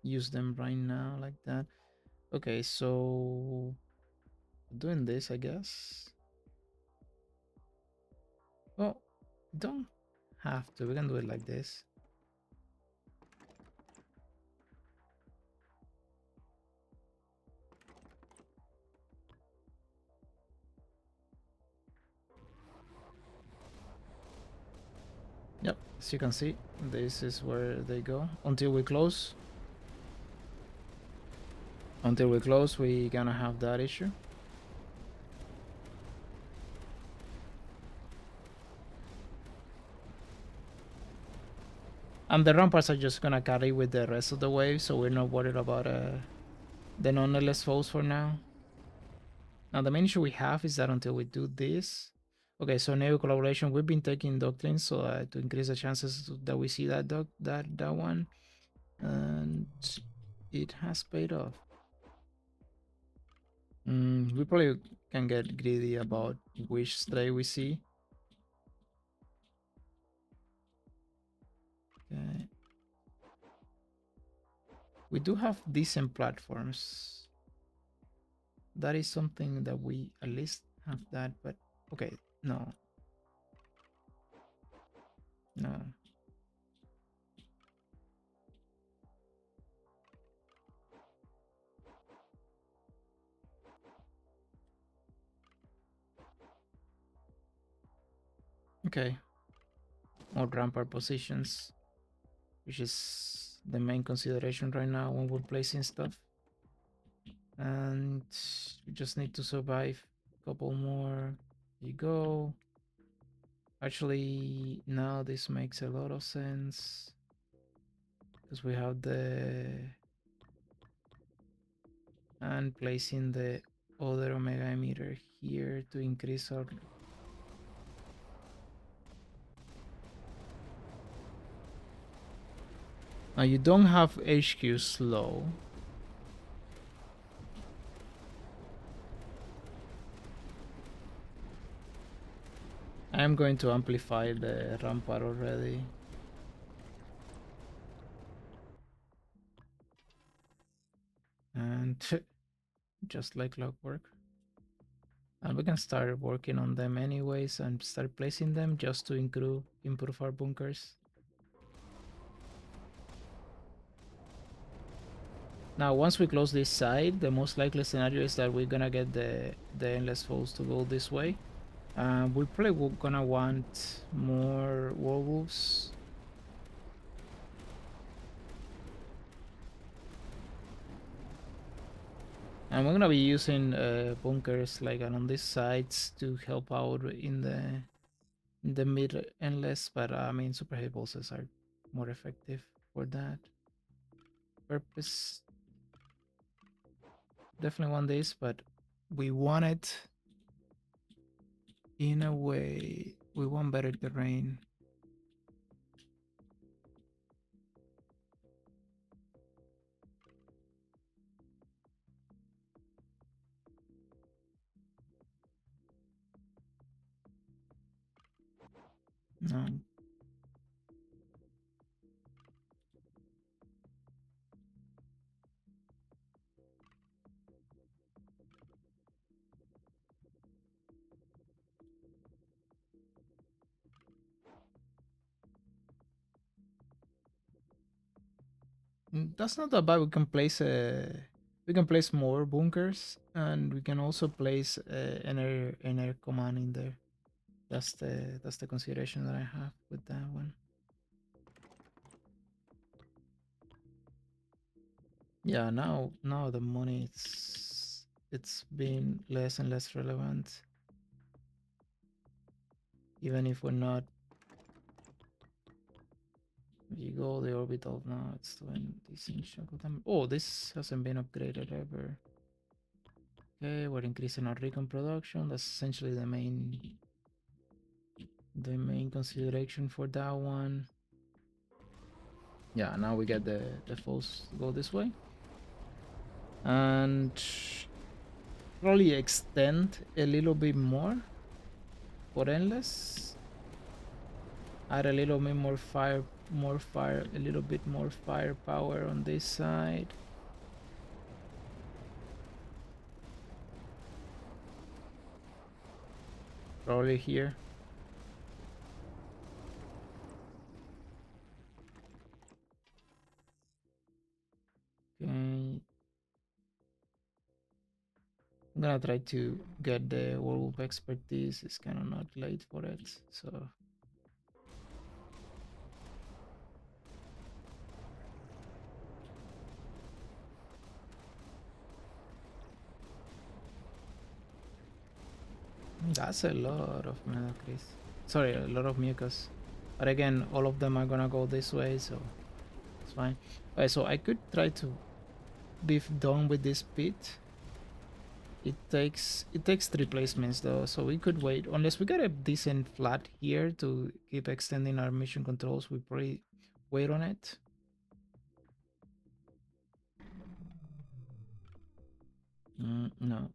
use them right now like that. Okay, so doing this, I guess. Well, don't have to. We can do it like this. Yep, as you can see, this is where they go until we close. Until we close, we gonna have that issue. And the ramparts are just gonna carry with the rest of the wave, so we're not worried about the non-LS foes for now. Now the main issue we have is that until we do this, Okay, so neighbor collaboration. We've been taking doctrines so to increase the chances that we see that that one, and it has paid off. We probably can get greedy about which stray we see. Okay. We do have decent platforms. That is something that we at least have that, but okay, no. No. Okay. More rampart positions, which is the main consideration right now when we're placing stuff. And we just need to survive a couple more. There you go. Actually, now this makes a lot of sense because we have the and placing the other omega emitter here to increase our now you don't have HQ slow. I am going to amplify the rampart already. And just like clockwork. And we can start working on them anyways and start placing them just to improve our bunkers. Now, once we close this side, the most likely scenario is that we're gonna get the endless foes to go this way. We're probably gonna want more werewolves. And we're gonna be using bunkers like on these sides to help out in the mid endless, but I mean super heavy bosses are more effective for that purpose. Definitely want this, but we want it in a way. We want better terrain. No. That's not that bad. We can place more bunkers, and we can also place an air command in there. That's the consideration that I have with that one. Yeah, now the money it's been less and less relevant. Even if we're not, you go the orbital now. It's doing decent chunk of them. Oh, this hasn't been upgraded ever. Okay, we're increasing our recon production. That's essentially the main consideration for that one. Yeah, now we get the foes go this way. And probably extend a little bit more for endless. Add a little bit more fire, a little bit more firepower on this side. Probably here. Okay. I'm gonna try to get the werewolf expertise. It's kind of not late for it, so. That's a lot of Medacris. Sorry, a lot of Mucos. But again, all of them are gonna go this way, so it's fine. Okay, so I could try to be done with this pit. It takes three placements though, so we could wait unless we got a decent flat here to keep extending our mission controls. We probably wait on it. No.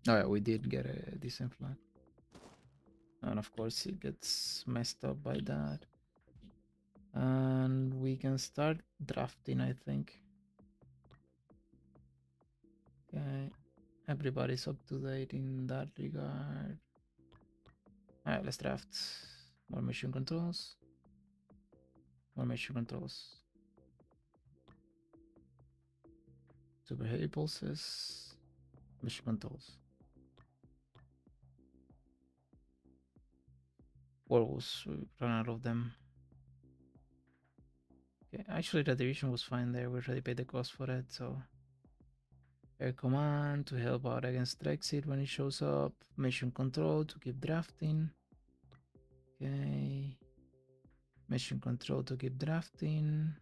Oh yeah, we did get a decent flat, and of course it gets messed up by that. And we can start drafting, I think. Okay, everybody's up to date in that regard. All right, let's draft more mission controls. More mission controls. Super heavy pulses. Mission controls. Werewolves, we ran out of them. Okay, actually the division was fine there. We already paid the cost for it, so air command to help out against Threxid when it shows up. Mission control to keep drafting. Okay. Mission control to keep drafting.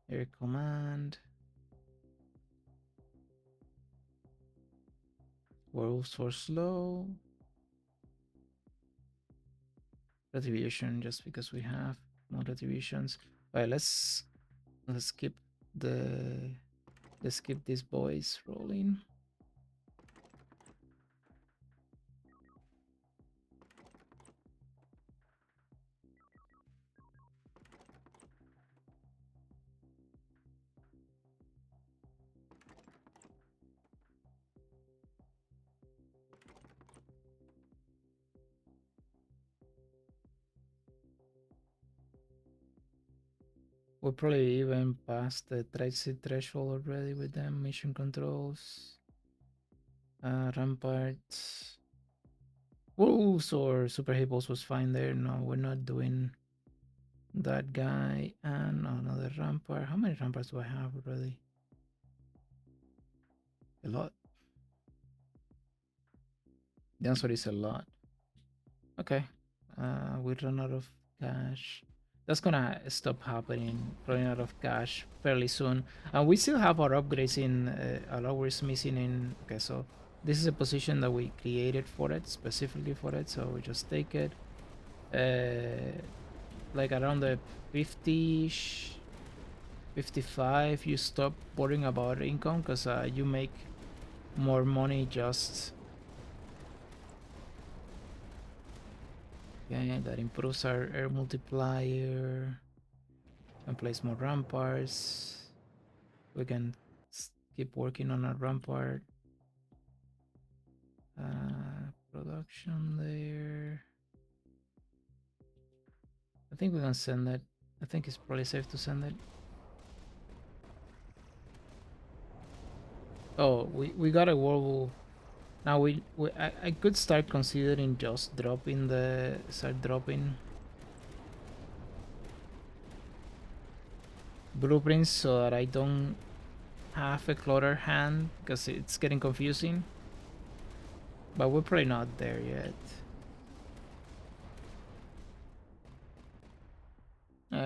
Air command. Werewolves for slow. Retribution just because we have more retributions. Alright, let's keep the let's keep these boys rolling. We're probably even past the Threxid threshold already with them. Mission controls. Ramparts. Wolves or super hippos was fine there. No, we're not doing that guy. And another rampart. How many ramparts do I have already? A lot. The answer is a lot. Okay. We run out of cash. That's gonna stop happening. Running out of cash fairly soon. And we still have our upgrades in our hours missing in. Okay, so this is a position that we created for it, specifically for it. So we just take it. Like around the 50-ish, 55, you stop worrying about income because you make more money just. Okay, that improves our air multiplier and place more ramparts. We can keep working on our rampart production there. I think we can send it. I think it's probably safe to send it. Oh, we got a werewolf. Now I could start considering just start dropping blueprints so that I don't have a clutter hand because it's getting confusing. But we're probably not there yet.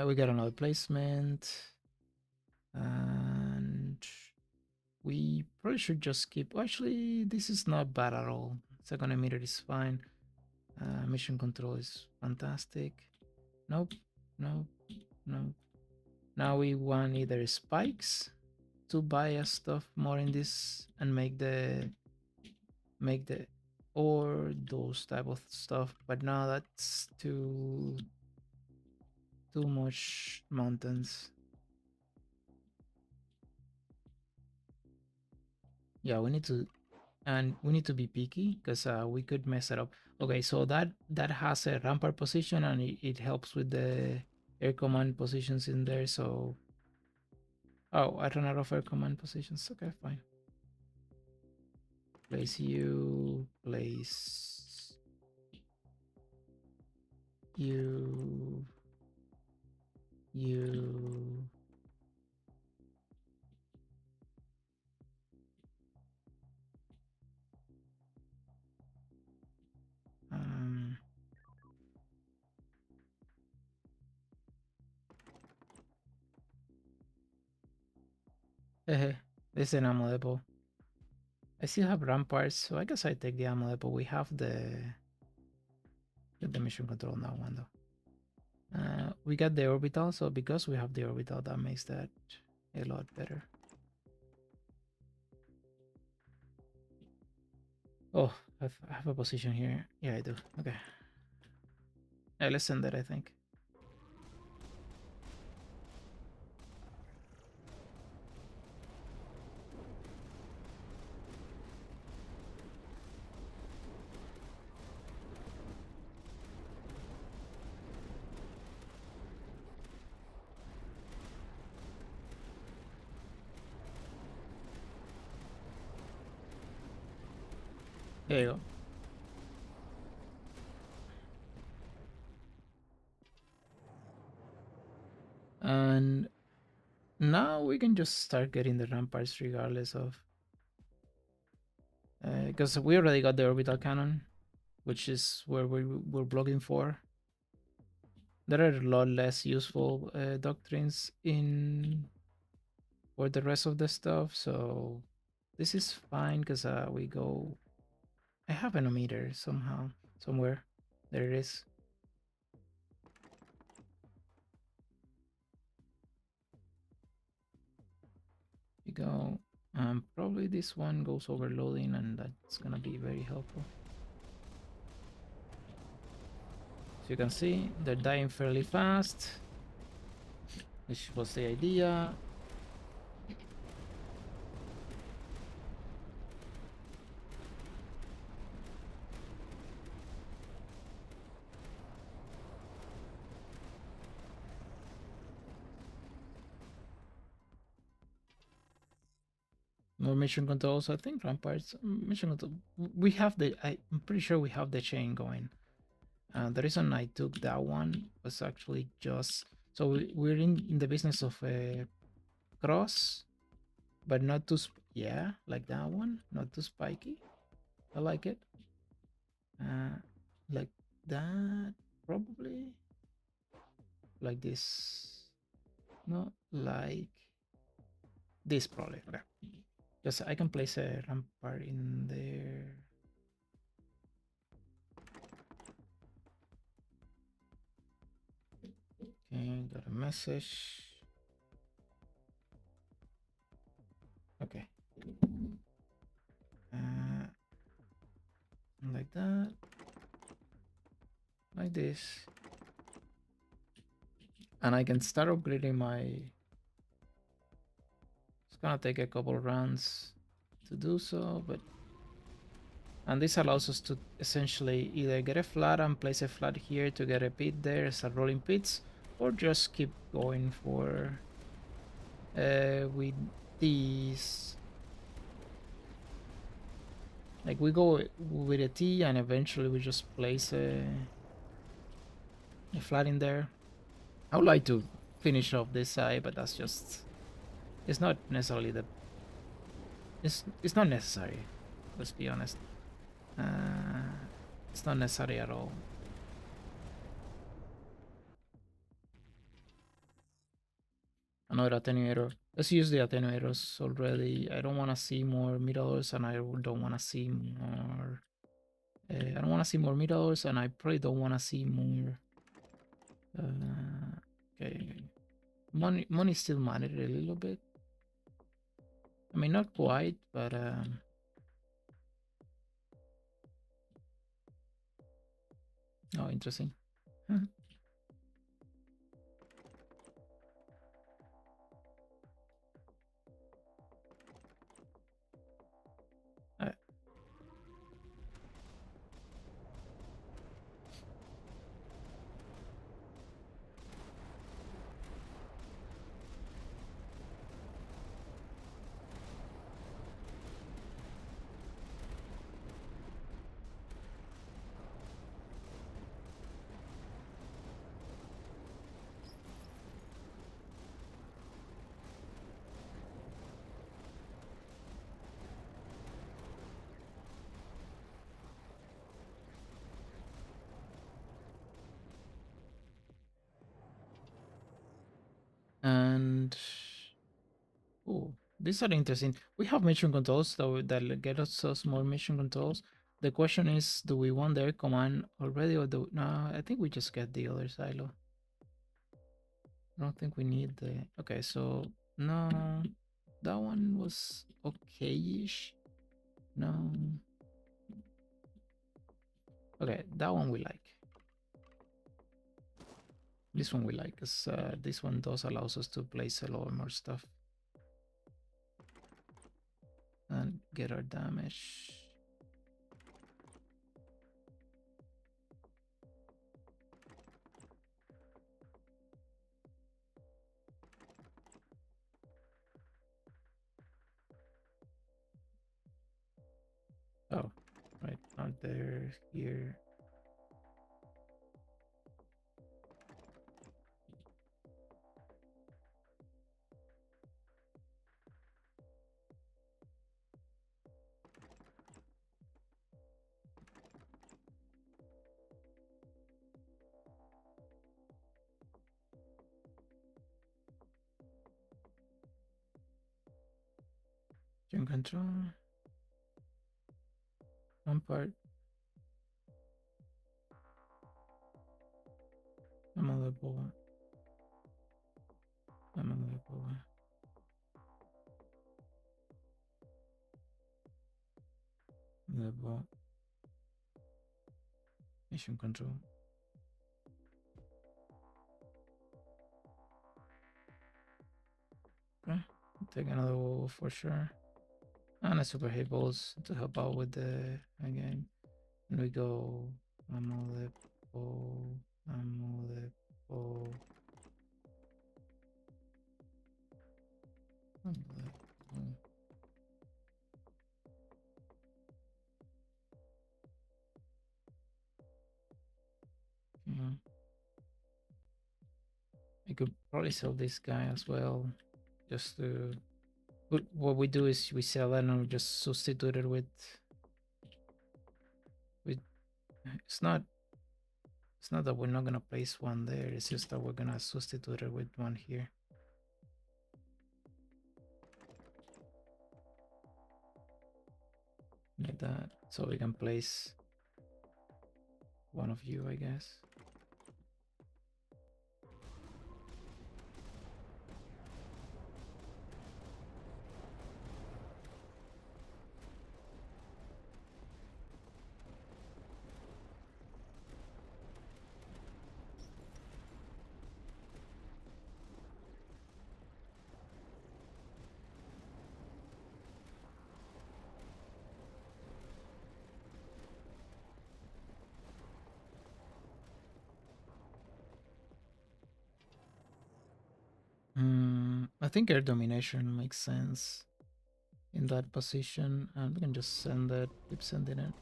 We got another placement. And we probably should just keep. Actually, this is not bad at all. Second emitter is fine. Mission control is fantastic. Nope, nope, nope. Now we want either spikes to buy us stuff more in this and make the or those type of stuff. But now that's too much mountains. Yeah, we need to be picky because we could mess it up. Okay, so that has a rampart position and it helps with the air command positions in there. So oh, I ran out of air command positions. Okay, fine. Place you, place you, you. Um, This is an ammo depot. I still have ramparts, so I guess I take the ammo depot. We have the mission control on that one though. We got the orbital, so because we have the orbital, that makes that a lot better. Oh, I have a position here. Yeah, I do. Okay. Yeah, let's send that, I think. There you go. And now we can just start getting the ramparts regardless of... Because we already got the orbital cannon, which is where we're blocking for. There are a lot less useful doctrines in for the rest of the stuff, so this is fine because we go... I have an ometer somehow, somewhere. There it is. We go. Probably this one goes overloading, and that's gonna be very helpful. So you can see they're dying fairly fast, which was the idea. More mission controls. I think ramparts. Mission control. We have the. I'm pretty sure we have the chain going. The reason I took that one was actually just so we're in the business of cross, but not too. Yeah, like that one, not too spiky. I like it. Like that, probably. Like this. Not like this, probably. Okay. Just I can place a rampart in there. Okay, got a message. Okay. Like that. Like this. And I can start upgrading my... It's gonna take a couple rounds to do so, but... And this allows us to essentially either get a flat and place a flat here to get a pit there, start rolling pits, or just keep going for... with these... Like we go with a T and eventually we just place a flat in there. I would like to finish off this side, but that's just... It's not necessarily the... It's not necessary. Let's be honest. It's not necessary at all. Another attenuator. Let's use the attenuators already. I don't want to see more miradors, and I don't want to see more... I don't want to see more miradors, and I probably don't want to see more... okay. Money still mattered a little bit. I mean, not quite, but... Oh, interesting. these are interesting. We have mission controls that get us more mission controls. The question is, do we want their command already, or do no? I think we just get the other silo. I don't think we need the. Okay, so no, that one was okay-ish. No. Okay, that one we like. This one we like, because this one does allows us to place a lot more stuff and get our damage. Oh, right, not there, here. Gym control. One part. Another ball. Another ball. Another ball. Mission control. Okay, take another wall for sure. And a super hit balls to help out with the again. And we go Amolepo, Amolepo, Amolepo. Yeah. I could probably sell this guy as well, just to. But what we do is we sell it and we just substitute it with. It's not. It's not that we're not gonna place one there. It's just that we're gonna substitute it with one here. Like that, so we can place one of you, I guess. I think air domination makes sense in that position, and we can just send it, keep sending it.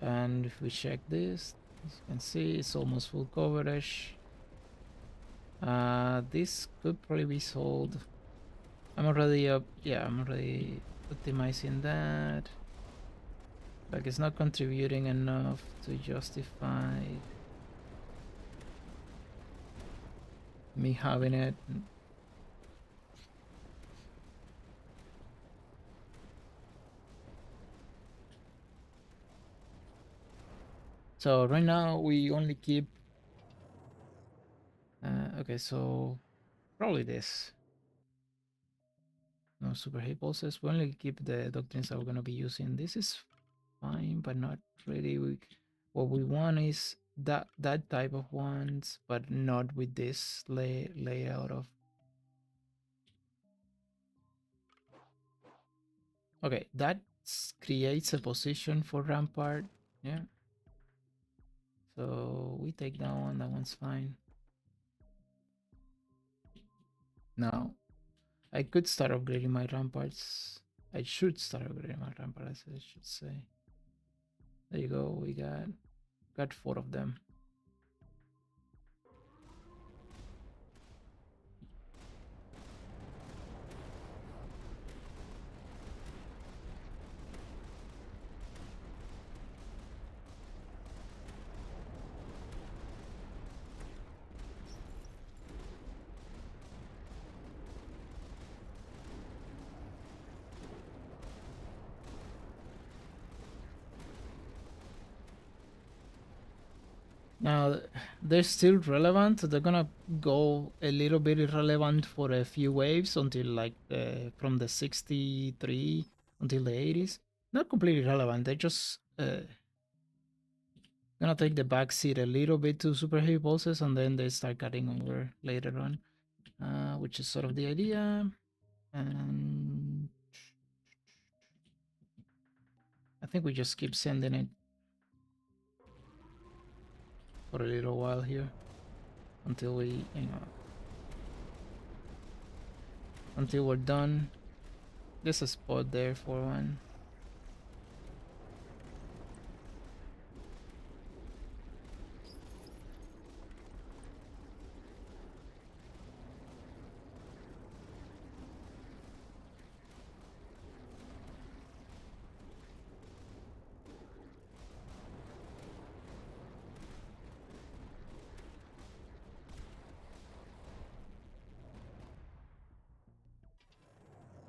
And if we check this, as you can see, it's almost full coverage. This could probably be sold. I'm already up. Yeah, I'm already optimizing that. Like, it's not contributing enough to justify me having it. So right now we only keep. Okay, so probably this. No super hate pulses. We only keep the doctrines that we're gonna be using. This is fine, but not really. What we want is that type of ones, but not with this layout of. Okay, that creates a position for rampart. Yeah. So we take that one. That one's fine. Now, I could start upgrading my ramparts. I should start upgrading my ramparts, I should say. There you go. We got 4 of them. Now, they're still relevant. They're gonna go a little bit irrelevant for a few waves until like from the 63 until the 80s. Not completely relevant. They're just gonna take the back seat a little bit to super heavy pulses, and then they start cutting over later on, which is sort of the idea. And I think we just keep sending it for a little while here until we, until we're done. There's a spot there for one.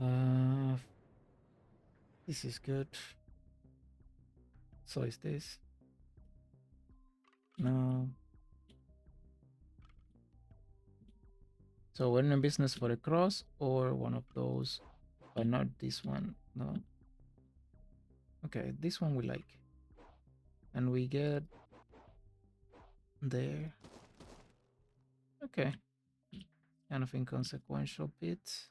Uh, this is good. So is this. No. So we're in business for a cross or one of those, but not this one. No. Okay, this one we like. And we get there. Okay. Kind of inconsequential bit.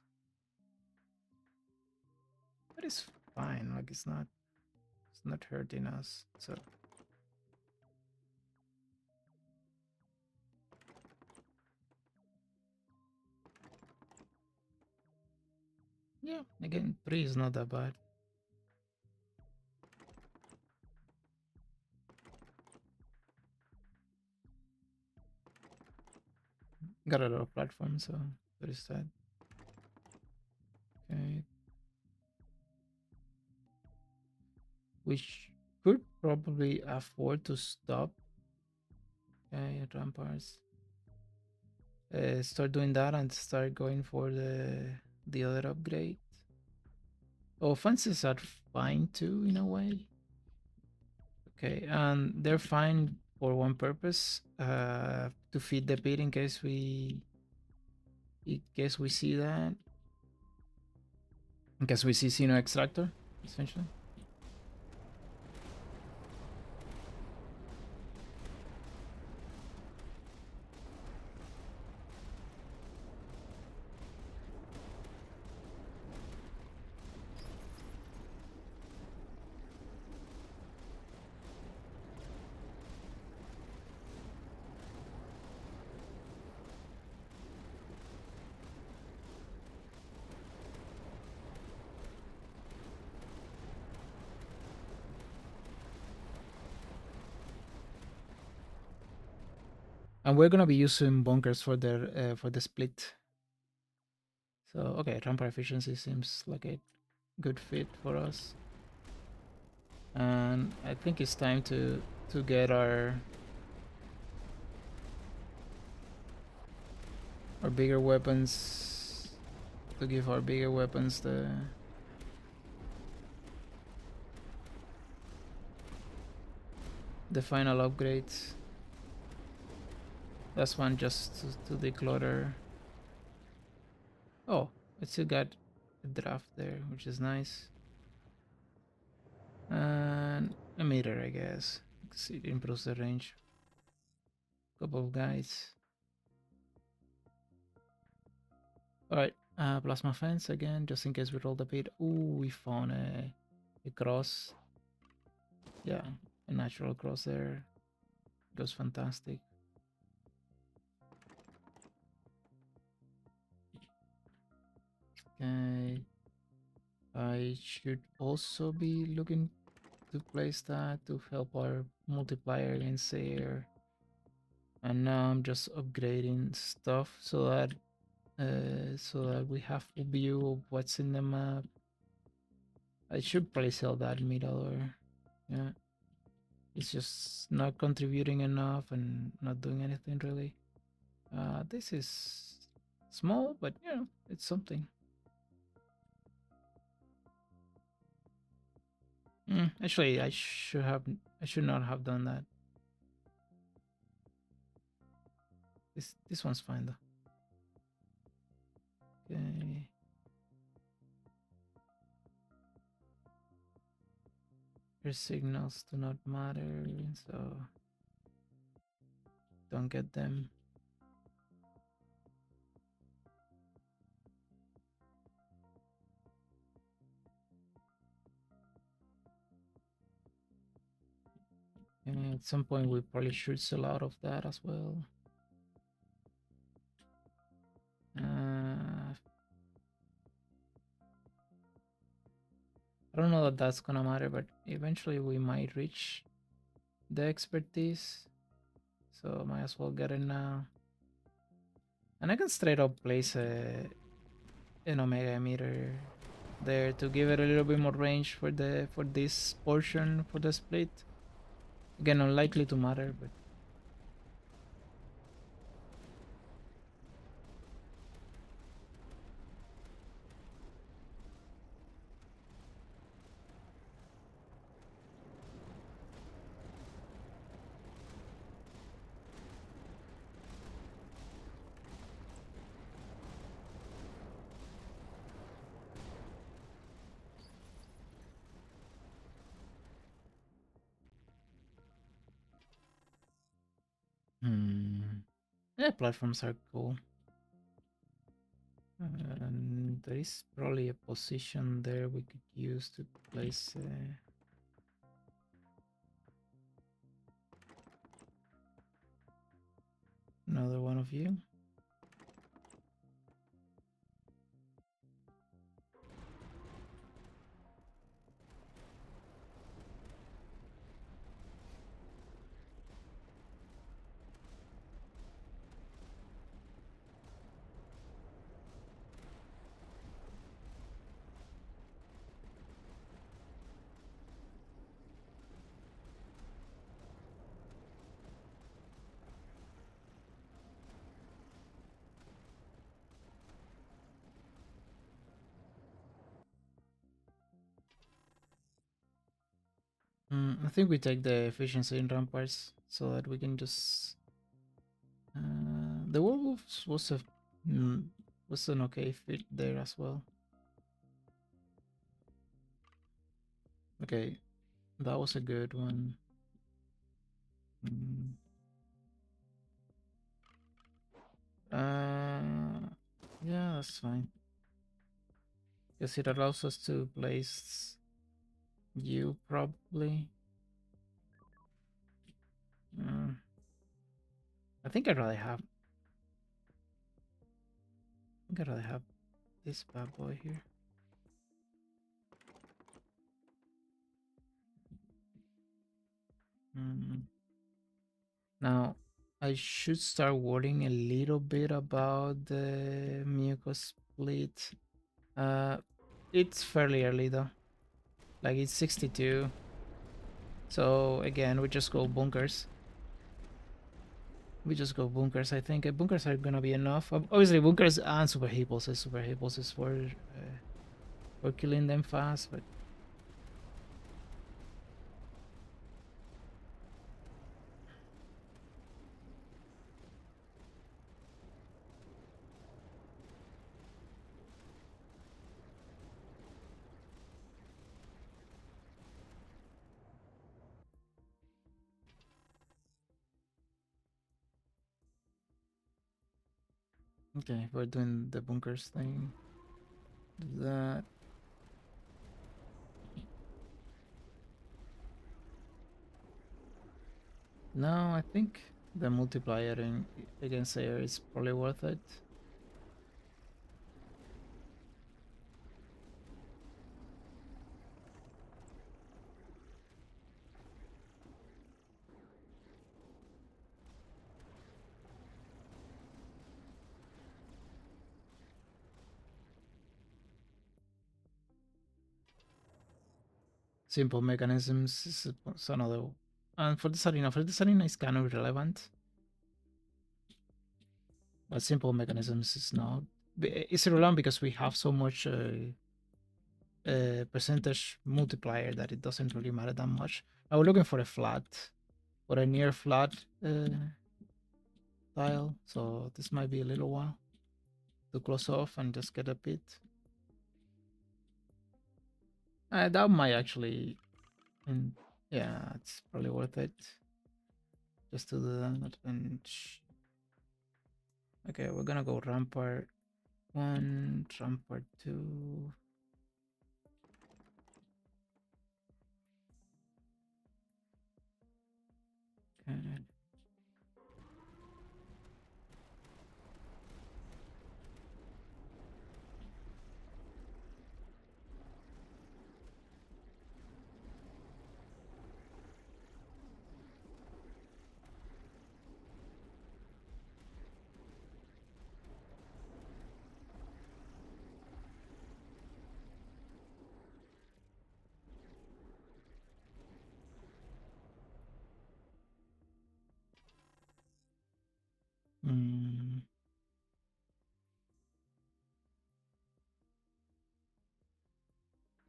But it's fine. Like it's not hurting us. So yeah, again, 3 is not that bad. Got a lot of platforms, so there is that. Okay. Which could probably afford to stop. Okay, ramparts. Start doing that and start going for the other upgrade. Offenses are fine too in a way. Okay, and they're fine for one purpose, to feed the pit in case we see that. In case we see Xeno Extractor, essentially. And we're gonna be using bunkers for the split. So okay, rampart efficiency seems like a good fit for us. And I think it's time to get our bigger weapons, to give our bigger weapons the final upgrades. That's one just to declutter. Oh, it still got a draft there, which is nice. And a meter, I guess. It improves the range. Couple of guys. Alright, plasma fence again, just in case we roll the pit. Ooh, we found a cross. Yeah, a natural cross there. Goes fantastic. Okay. I should also be looking to place that to help our multiplier against air. And now I'm just upgrading stuff so that we have a view of what's in the map. I should probably sell that middleware. Yeah. It's just not contributing enough and not doing anything really. This is small, but you know, it's something. Actually, I should not have done that. This one's fine though. Okay. Your signals do not matter, so don't get them. And at some point, we probably should sell out of that as well. I don't know that that's gonna matter, but eventually we might reach the expertise. So might as well get it now. And I can straight up place an Omega emitter there to give it a little bit more range for this portion for the split. Again, unlikely to matter, but yeah, platforms are cool. And there is probably a position there we could use to place another one of you. I think we take the efficiency in ramparts so that we can just. The werewolves was an okay fit there as well. Okay, that was a good one. Yeah, that's fine. Guess it allows us to place you probably. I think I'd rather have. This bad boy here. Now, I should start worrying a little bit about the Mucos split. It's fairly early though. Like it's 62. So again, we just go bunkers. I think bunkers are gonna be enough. Obviously, bunkers and super hippos. Super hippos is for killing them fast, but okay, we're doing the bunkers thing. That. No, I think the multiplier against air is probably worth it. Simple mechanisms is another. And for this arena is kind of relevant. But simple mechanisms is not. It's relevant because we have so much percentage multiplier that it doesn't really matter that much. I was looking for a flat, or a near flat tile, so this might be a little while to close off and just get a pit. That might actually, and yeah, it's probably worth it just to do that. And okay, we're gonna go rampart 1, rampart 2. Okay. Mm,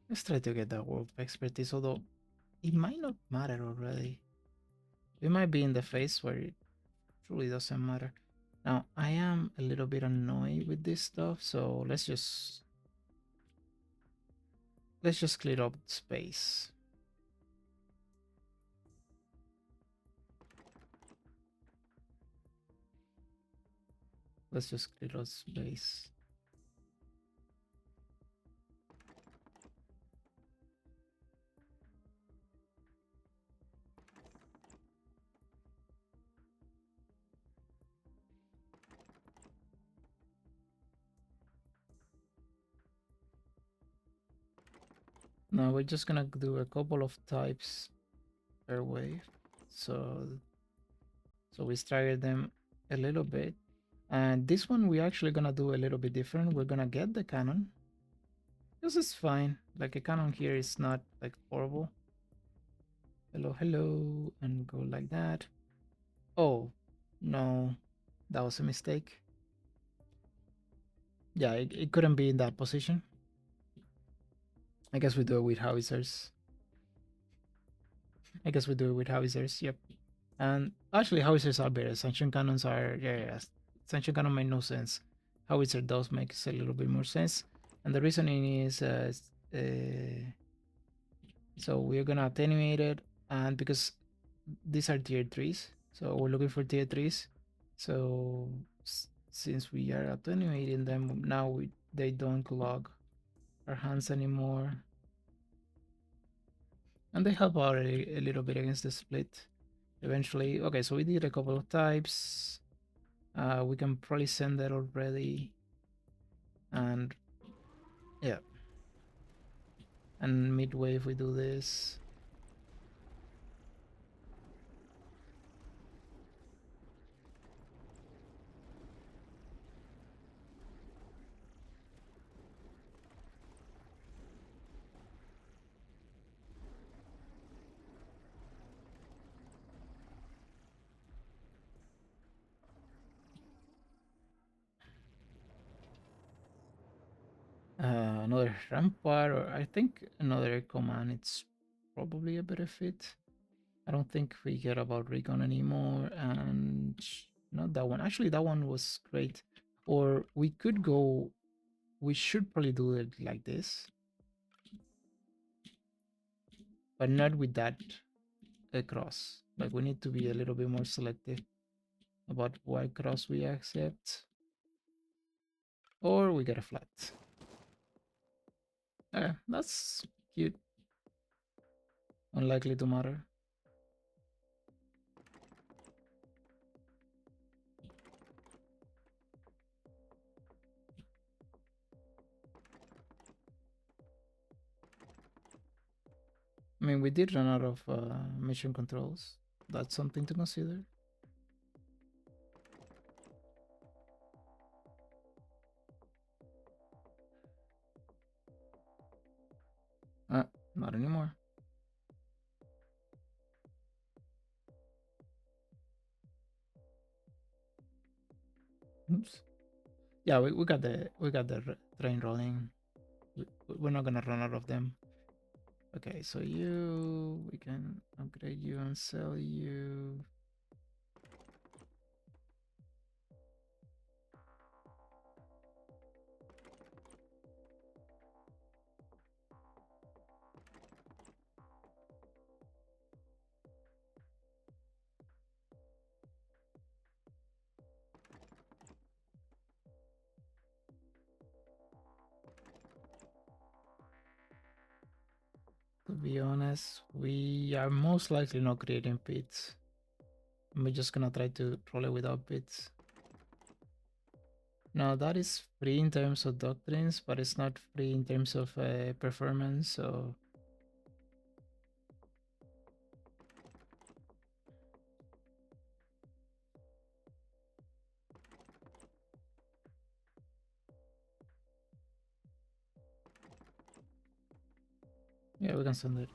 let's try to get that world expertise, although it might not matter already. We might be in the phase where it truly doesn't matter. Now, I am a little bit annoyed with this stuff, so let's just clear up space. Let's just clear up space. Now we're just gonna do a couple of types per wave. So we stagger them a little bit. And this one we're actually gonna do a little bit different. We're gonna get the cannon. This is fine. Like a cannon here is not like horrible. Hello, hello, and go like that. Oh, no, that was a mistake. Yeah, it couldn't be in that position. I guess we do it with howitzers. Yep. And actually, howitzers are better. Sanction cannons are, yeah. Sanction cannon made no sense. Howitzer does make a little bit more sense. And the reasoning is, so we're gonna attenuate it, and because these are tier 3s, so we're looking for tier 3s. So since we are attenuating them, now they don't clog our hands anymore. And they help out a little bit against the split eventually. Okay, so we did a couple of types. We can probably send that already. And yeah. And midway if we do this. Another rampart, or I think another command, it's probably a better fit. I don't think we care about recon anymore, and not that one. Actually, that one was great. Or we could go, we should probably do it like this, but not with that cross. Like we need to be a little bit more selective about what cross we accept. Or we get a flat. Okay, that's cute. Unlikely to matter. I mean, we did run out of mission controls. That's something to consider. Not anymore. Oops. Yeah, we got the train rolling. We're not gonna run out of them. Okay, so we can upgrade you and sell you. be honest, we are most likely not creating pits. We're just gonna try to roll it without pits. Now that is free in terms of doctrines, but it's not free in terms of performance, so... Yeah, we can send it.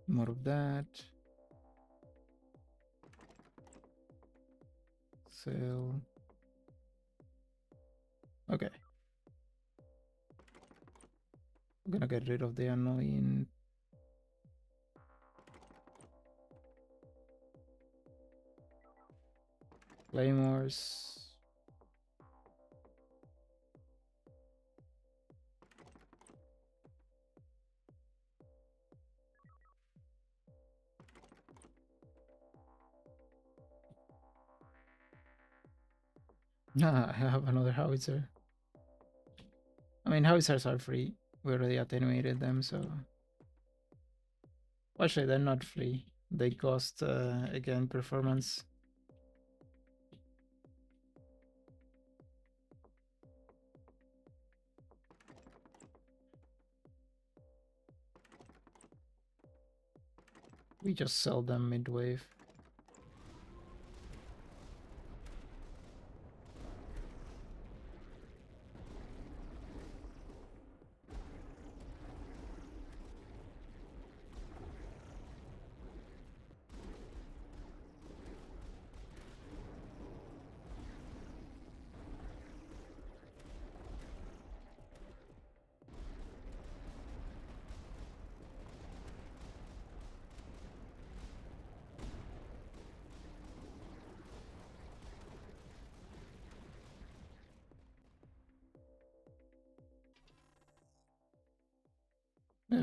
More of that. Sell. Okay. I'm gonna get rid of the annoying... Claymores. Ah, I have another howitzer. I mean, howitzers are free. We already attenuated them, so... Actually, they're not free. They cost, again, performance. We just sell them mid-wave.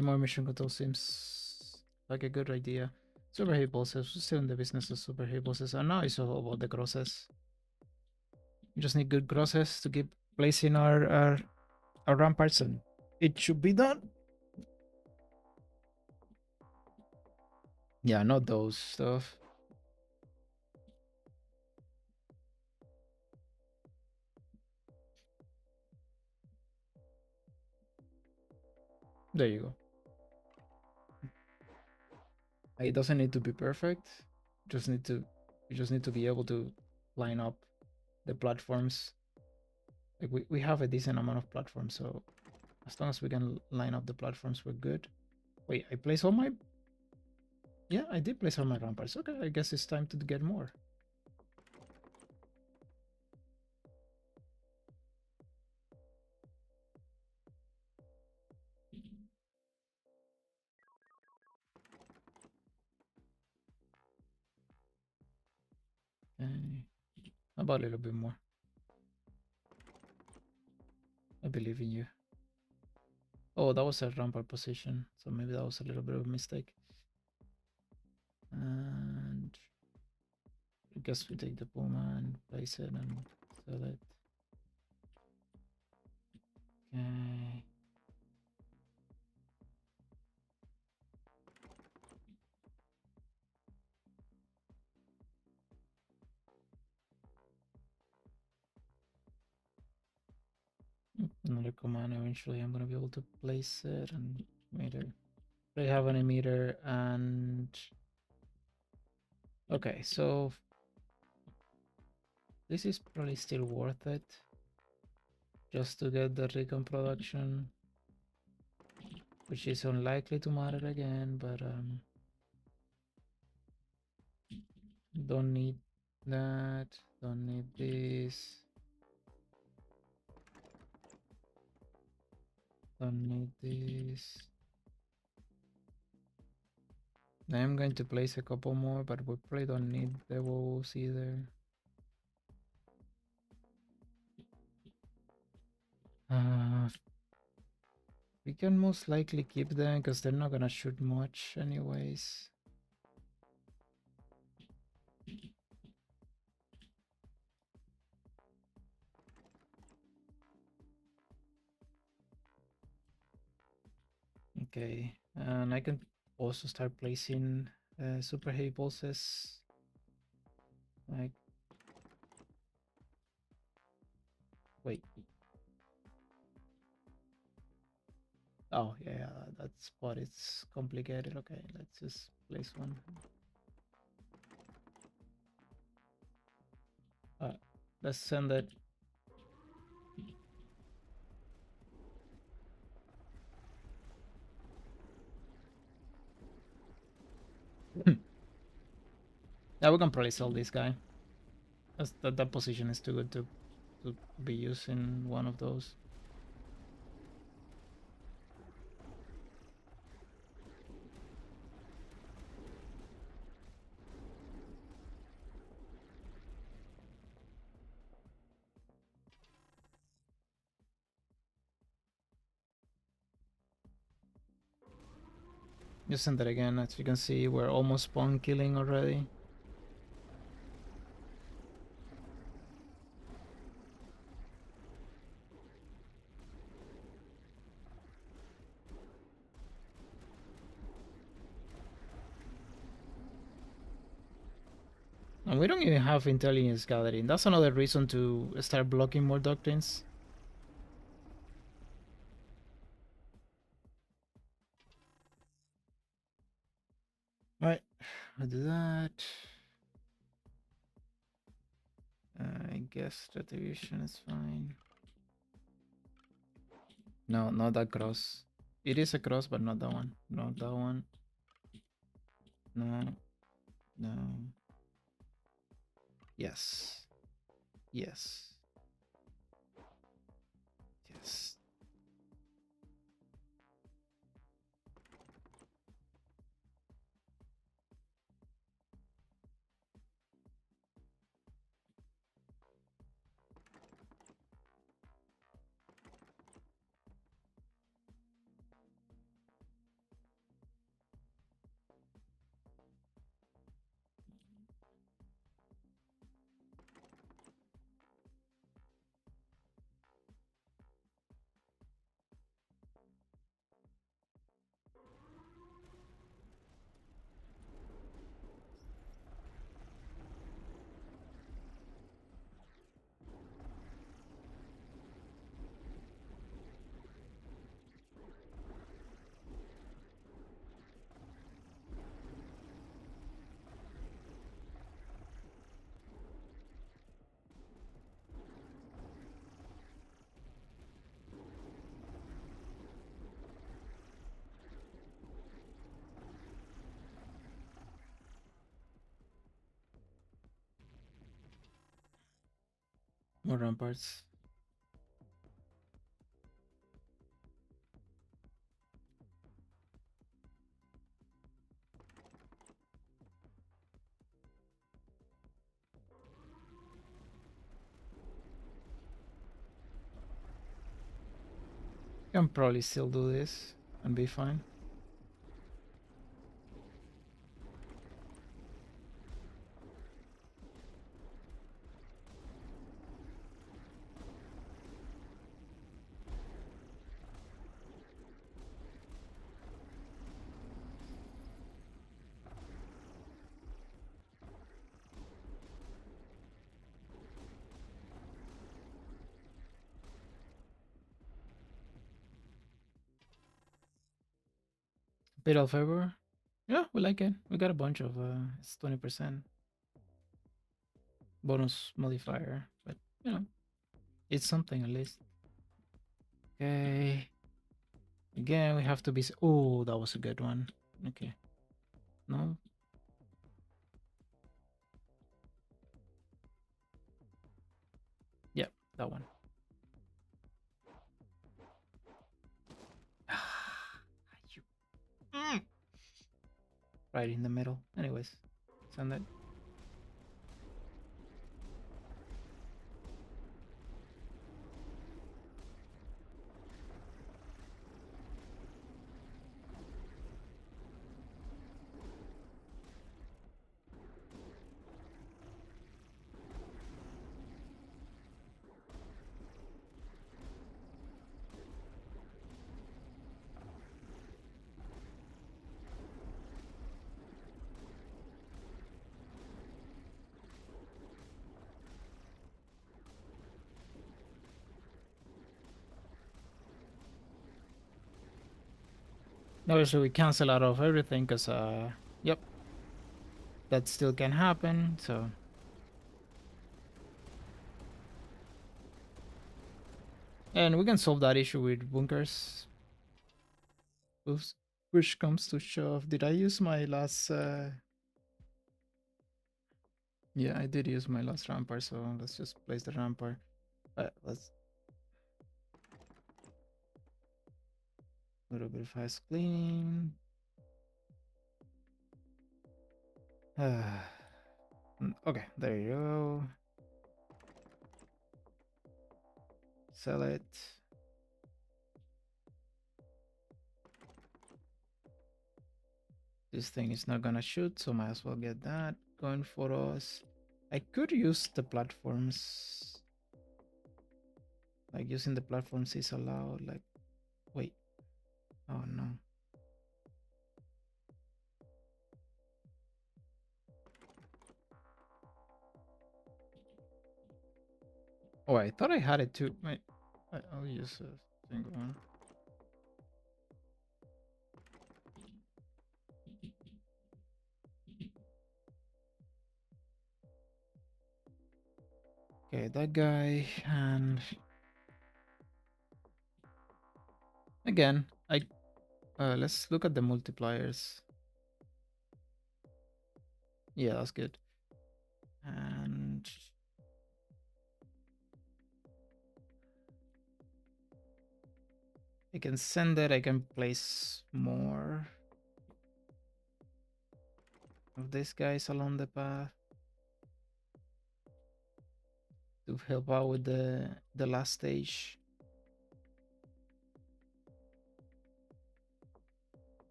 More mission control seems like a good idea. Super heavy bosses, still in the business of super heavy bosses, and now it's all about the crosses. We just need good crosses to keep placing our ramparts, and it should be done. Yeah, not those stuff. There you go. It doesn't need to be perfect. Just need to you just need to be able to line up the platforms. Like we have a decent amount of platforms, so as long as we can line up the platforms, we're good. Wait, I place all my... Yeah, I did place all my ramparts. Okay, I guess it's time to get more. Okay. How about a little bit more? I believe in you. Oh, that was a rampart position, so maybe that was a little bit of a mistake. And I guess we take the Puma and place it and sell it. Okay. Another command. Eventually, I'm gonna be able to place it and meter. They have an emitter and... Okay, so this is probably still worth it, just to get the recon production, which is unlikely to matter again, but don't need that, don't need this, don't need this. I'm going to place a couple more, but we probably don't need the wolves either. We can most likely keep them because they're not gonna shoot much anyways. Okay, and I can also start placing super heavy pulses. Like, wait. Oh yeah, that spot is complicated. Okay, let's just place one. Let's send it. Yeah, we can probably sell this guy. That position is too good to be using one of those. Just send it again. As you can see, we're almost spawn killing already. And we don't even have intelligence gathering. That's another reason to start blocking more doctrines. Alright, I'll do that. I guess retribution is fine. No, not that cross. It is a cross, but not that one. Not that one. No. No. Yes. Yes. Yes. More ramparts. Can probably still do this and be fine. Fatal favor. Yeah, we like it. We got a bunch of it's 20% bonus modifier, but you know, it's something at least. Okay. Again, we have to be. Oh, that was a good one. Okay. No. Yep, that one. You. right in the middle. Anyways, send it. Obviously, we cancel out of everything because, yep, that still can happen. So, and we can solve that issue with bunkers. Oops. Which comes to shove. Did I use my last? Yeah, I did use my last rampart. So let's just place the rampart. Let's a little bit of house cleaning. Okay, there you go. Sell it. This thing is not gonna shoot, so might as well get that going for us. I could use the platforms. Like using the platforms is allowed. Like, wait. Oh no. Oh, I thought I had it too. Wait, I'll use a single one. Okay, that guy, and again, let's look at the multipliers. Yeah, that's good. And I can send it. I can place more of these guys along the path to help out with the last stage.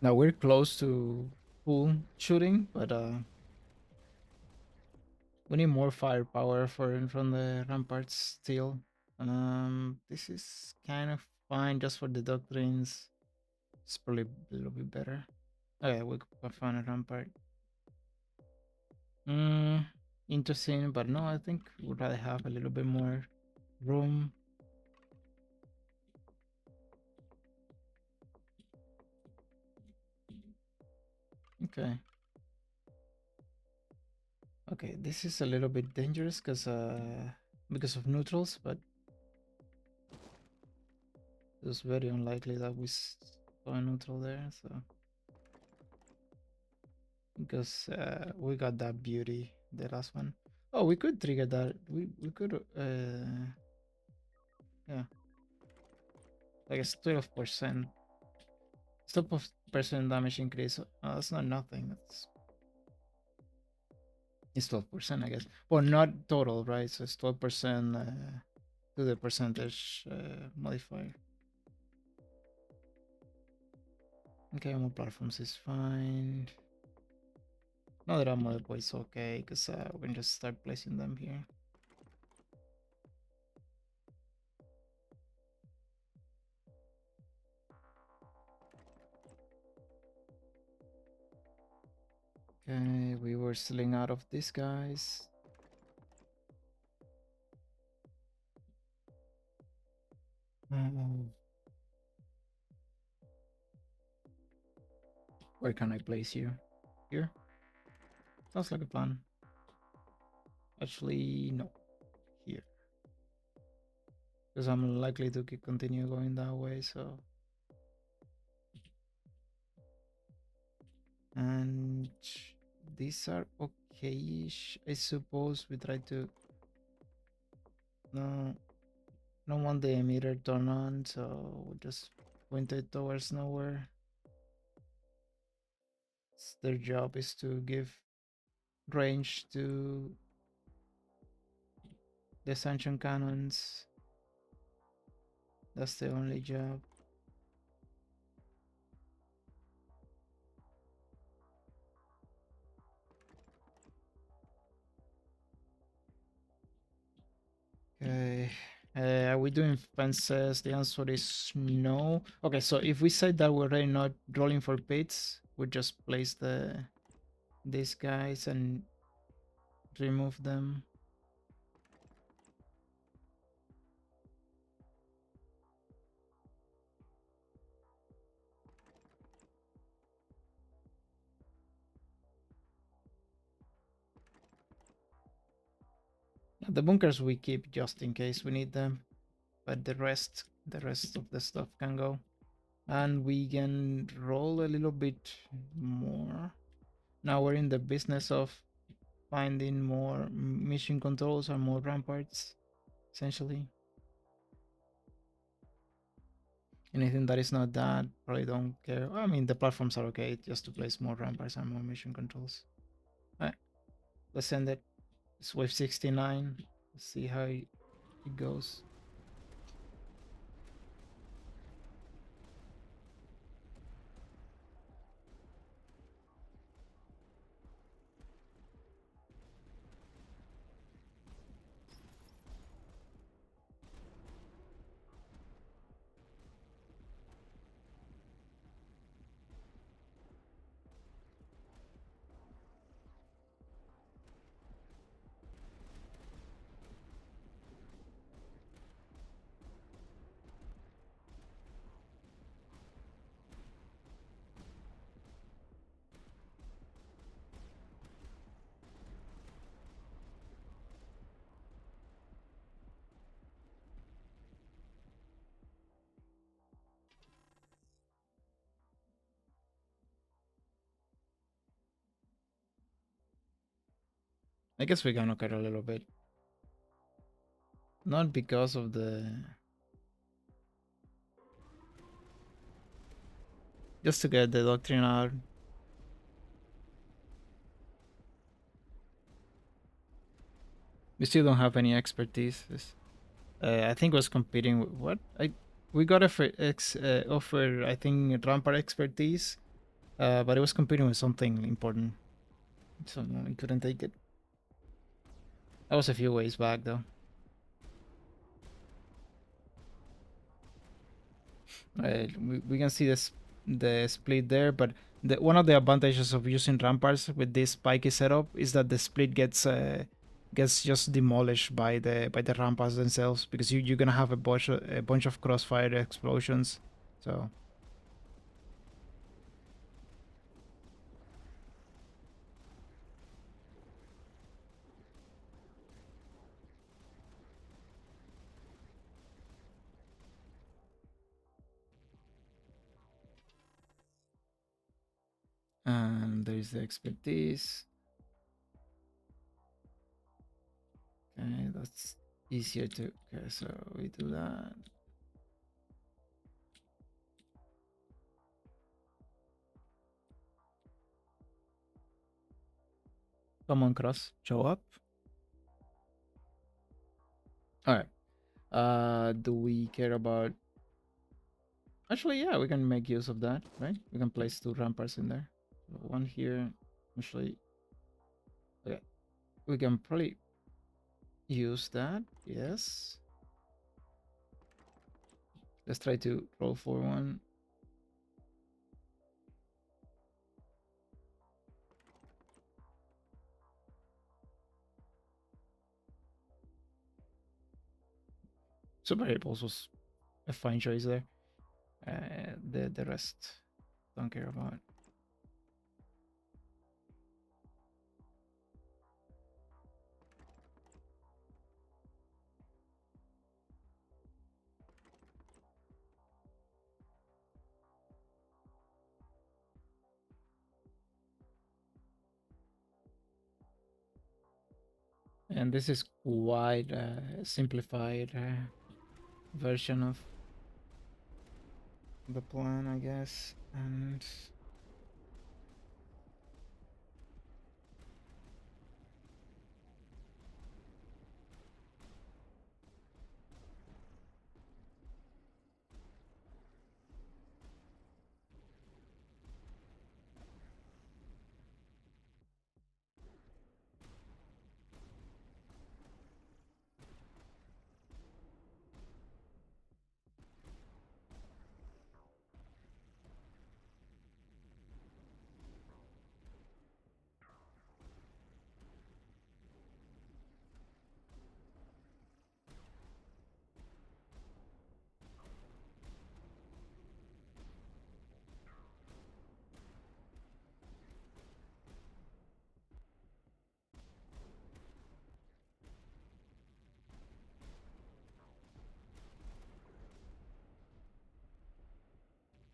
Now we're close to full shooting, but we need more firepower from the ramparts still. This is kind of fine just for the doctrines. It's probably a little bit better. Okay, we could find a rampart. Mm, interesting, but no, I think we'd rather have a little bit more room. Okay. Okay, this is a little bit dangerous because of neutrals, but it's very unlikely that we saw a neutral there. So because we got that beauty, the last one. Oh, we could trigger that. We could yeah, like it's 12%. 12% damage increase. That's not nothing. It's 12%, I guess. Well, not total, right? So it's 12% to the percentage modifier. Okay, more platforms is fine. Now that I'm mother boys, okay, because we can just start placing them here. Okay, we were selling out of these guys. Where can I place you? Here? Sounds like a plan. Actually, no. Here. Because I'm likely to continue going that way, so... And... these are okay-ish. I suppose we try to... No... don't want the emitter turned on, so we'll just point it towards nowhere. Their job is to give range to the sanction cannons. That's the only job. Okay. Are we doing fences? The answer is no. Okay, so if we say that we're already not rolling for pits, we just place these guys and remove them. The bunkers we keep just in case we need them, but the rest of the stuff can go. And we can roll a little bit more. Now we're in the business of finding more mission controls and more ramparts, essentially. Anything that is not that, probably don't care. I mean, the platforms are okay, just to place more ramparts and more mission controls. Alright, let's send it. It's wave 69. Let's see how it goes. I guess we can knock it a little bit. Not because of the... just to get the doctrine out. We still don't have any expertise. I think was competing with what? We got offer I think rampart expertise, but it was competing with something important, so no, we couldn't take it. That was a few ways back though. We can see the split there, but one of the advantages of using ramparts with this spiky setup is that the split gets just demolished by the ramparts themselves, because you're gonna have a bunch of crossfire explosions. So and there's the expertise. Okay, that's easier to... okay, so we do that. Come on, Cross, show up. All right. Do we care about... actually, yeah, we can make use of that, right? We can place two ramparts in there. So one here, actually We can probably use that. Yes. Let's try to roll for one. Super Impulse was a fine choice there. The rest don't care about. And this is quite a simplified version of the plan, I guess. And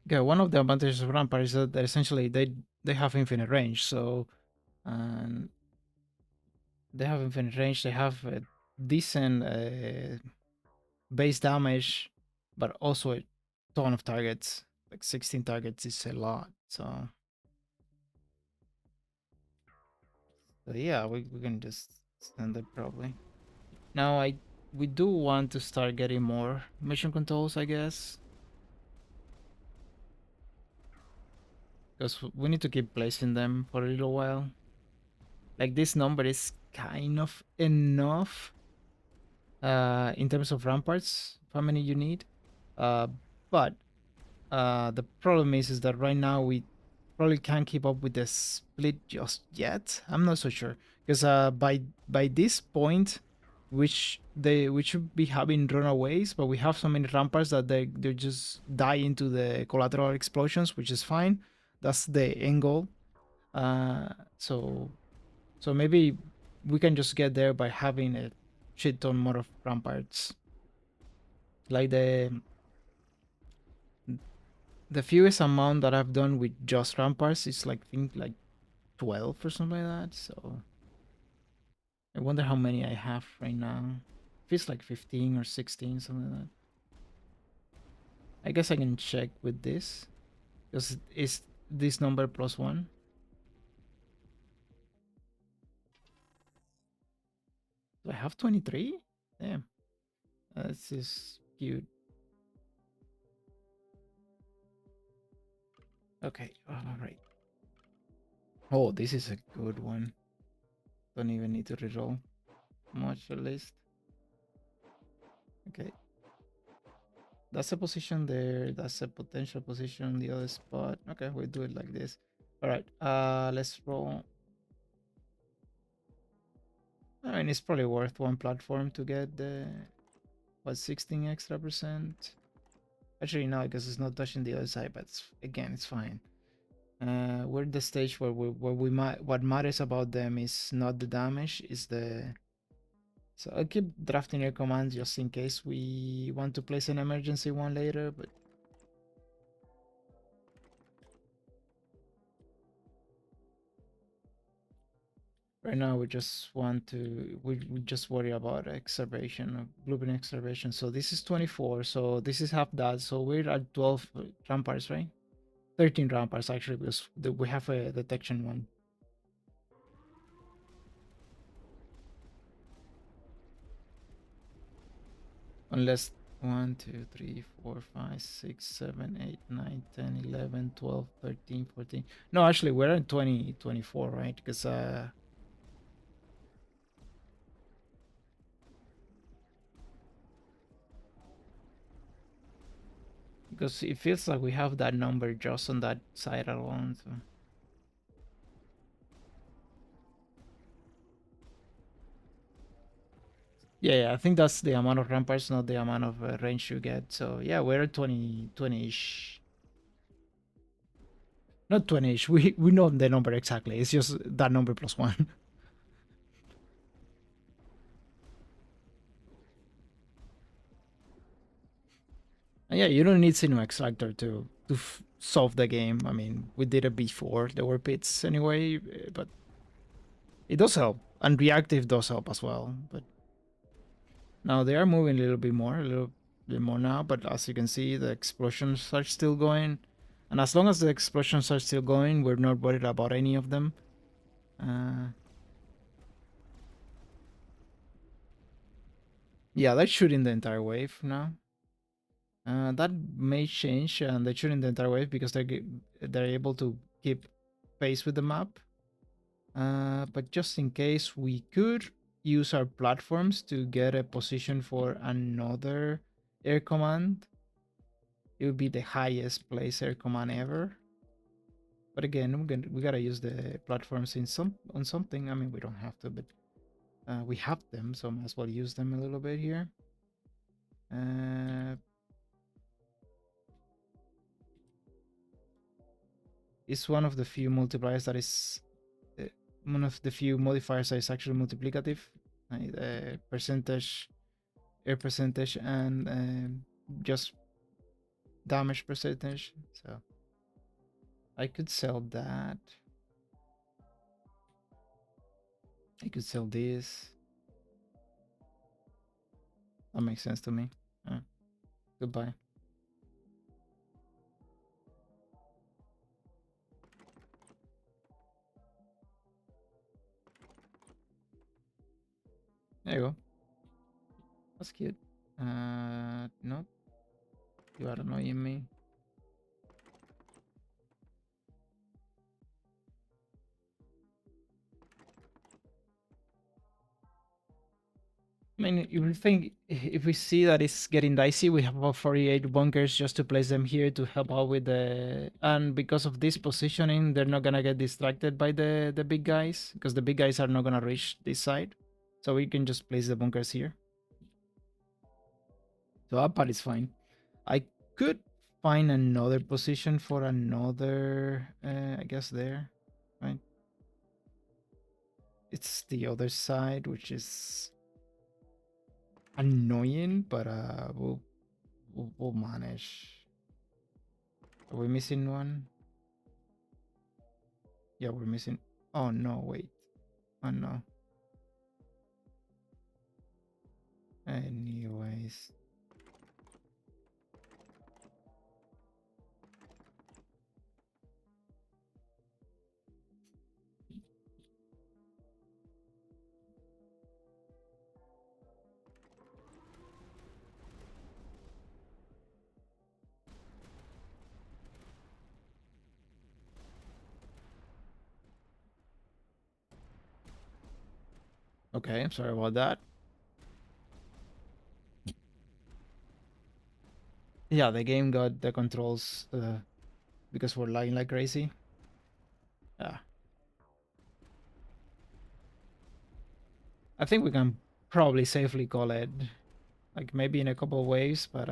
yeah, one of the advantages of Rampart is that essentially they have infinite range. So and they have infinite range. They have a decent base damage, but also a ton of targets. Like 16 targets is a lot. So yeah, we can just stand it probably. Now we do want to start getting more mission controls, I guess, because we need to keep placing them for a little while. Like this number is kind of enough in terms of ramparts, how many you need. Uh, but the problem is that right now we probably can't keep up with the split just yet. I'm not so sure because by this point, we should be having runaways, but we have so many ramparts that they just die into the collateral explosions, which is fine. That's the end goal. Uh, so so maybe we can just get there by having a shit ton more of ramparts. Like the fewest amount that I've done with just ramparts is like think like 12 or something like that. So I wonder how many I have right now. Feels like 15 or 16, something like that. I guess I can check with this because it's this number plus one. Do I have 23? Damn, that's just cute. Okay, all right. Oh, this is a good one. Don't even need to reroll much at least. Okay. That's a position there. That's a potential position on the other spot. Okay, we'll do it like this. All right. Let's roll. I mean, it's probably worth one platform to get the what 16 extra percent. Actually, no, because it's not touching the other side. But again, it's fine. We're at the stage where we might. What matters about them is not the damage, is the. So I'll keep drafting your commands just in case we want to place an emergency one later. But right now, we just want to we just worry about exacerbation, blueprint exacerbation. So this is 24. So this is half that. So we're at 12 ramparts, right? 13 ramparts actually, because we have a detection one. Unless 1, 2, 3, 4, 5, 6, 7, 8, 9, 10, 11, 12, 13, 14. No, actually, we're at 20, 24, right? Because because it feels like we have that number just on that side alone. So. Yeah, I think that's the amount of ramparts, not the amount of range you get. So yeah, we're at 20-ish. Not 20-ish. We know the number exactly. It's just that number plus one. And yeah, you don't need Cinema Extractor to solve the game. I mean, we did it before. There were pits anyway, but it does help. And reactive does help as well. But now they are moving a little bit more, a little bit more now. But as you can see, the explosions are still going. And as long as the explosions are still going, we're not worried about any of them. Yeah, they're shooting the entire wave now. That may change, and they're shooting the entire wave because they're able to keep pace with the map. But just in case, we could use our platforms to get a position for another air command. It would be the highest place air command ever. But again, we gotta use the platforms on something. I mean, we don't have to, but we have them, so might as well use them a little bit here. It's one of the few multipliers that is uh, one of the few modifiers that is actually multiplicative. Percentage, air percentage, and just damage percentage. So I could sell that. I could sell this. That makes sense to me. Goodbye. There you go. That's cute. No, you are annoying me. I mean, you would think if we see that it's getting dicey, we have about 48 bunkers just to place them here to help out with the. And because of this positioning, they're not gonna get distracted by the big guys because the big guys are not gonna reach this side. So we can just place the bunkers here. So that part is fine. I could find another position for another, I guess there, right? It's the other side, which is annoying, but we'll manage. Are we missing one? Yeah, we're missing. Oh no, wait. Oh no. Anyways. Okay, I'm sorry about that. Yeah, the game got the controls because we're lagging like crazy. Yeah. I think we can probably safely call it. Like maybe in a couple of waves, but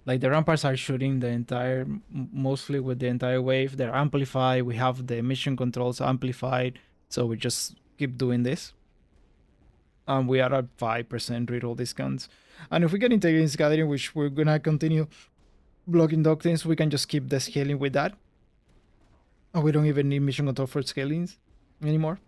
like the ramparts are shooting the entire, mostly with the entire wave. They're amplified. We have the mission controls amplified, so we just keep doing this. And we are at 5% reroll discounts. And if we get integrity gathering, which we're gonna continue blocking doctrines, we can just keep the scaling with that. And we don't even need mission control for scalings anymore.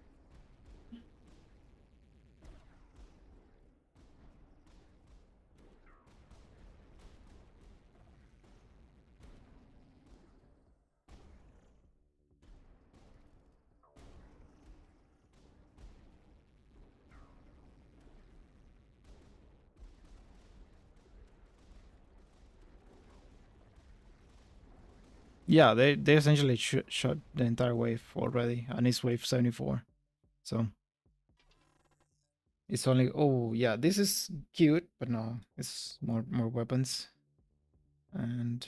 Yeah, they essentially shot the entire wave already, and it's wave 74. So it's only, oh yeah, this is cute, but no, it's more weapons, and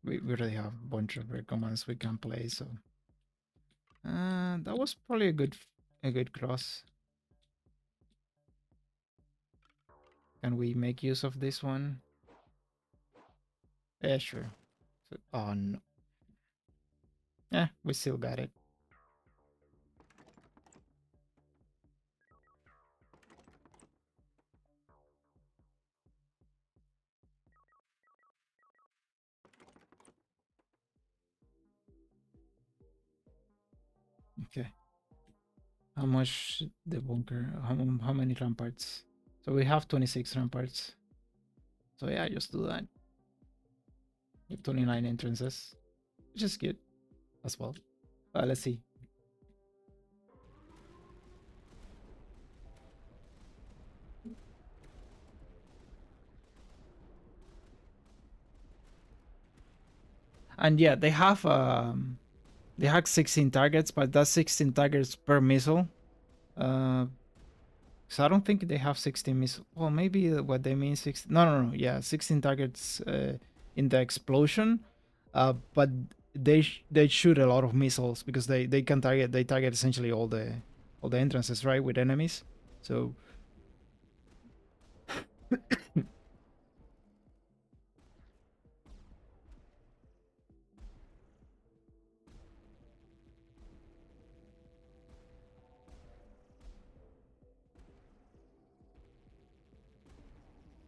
we already have a bunch of rare commands we can play. So that was probably a good cross. Can we make use of this one? Yeah, sure. So, oh no, yeah, we still got it. Okay. How much the bunker? How many ramparts? So we have 26 ramparts. So yeah, just do that. With 29 entrances, which is good as well. Let's see. And yeah, they have 16 targets, but that's 16 targets per missile. So I don't think they have 16 missiles. Well, maybe what they mean 16. No. Yeah, 16 targets in the explosion. But they shoot a lot of missiles because they can target essentially all the entrances, right, with enemies. So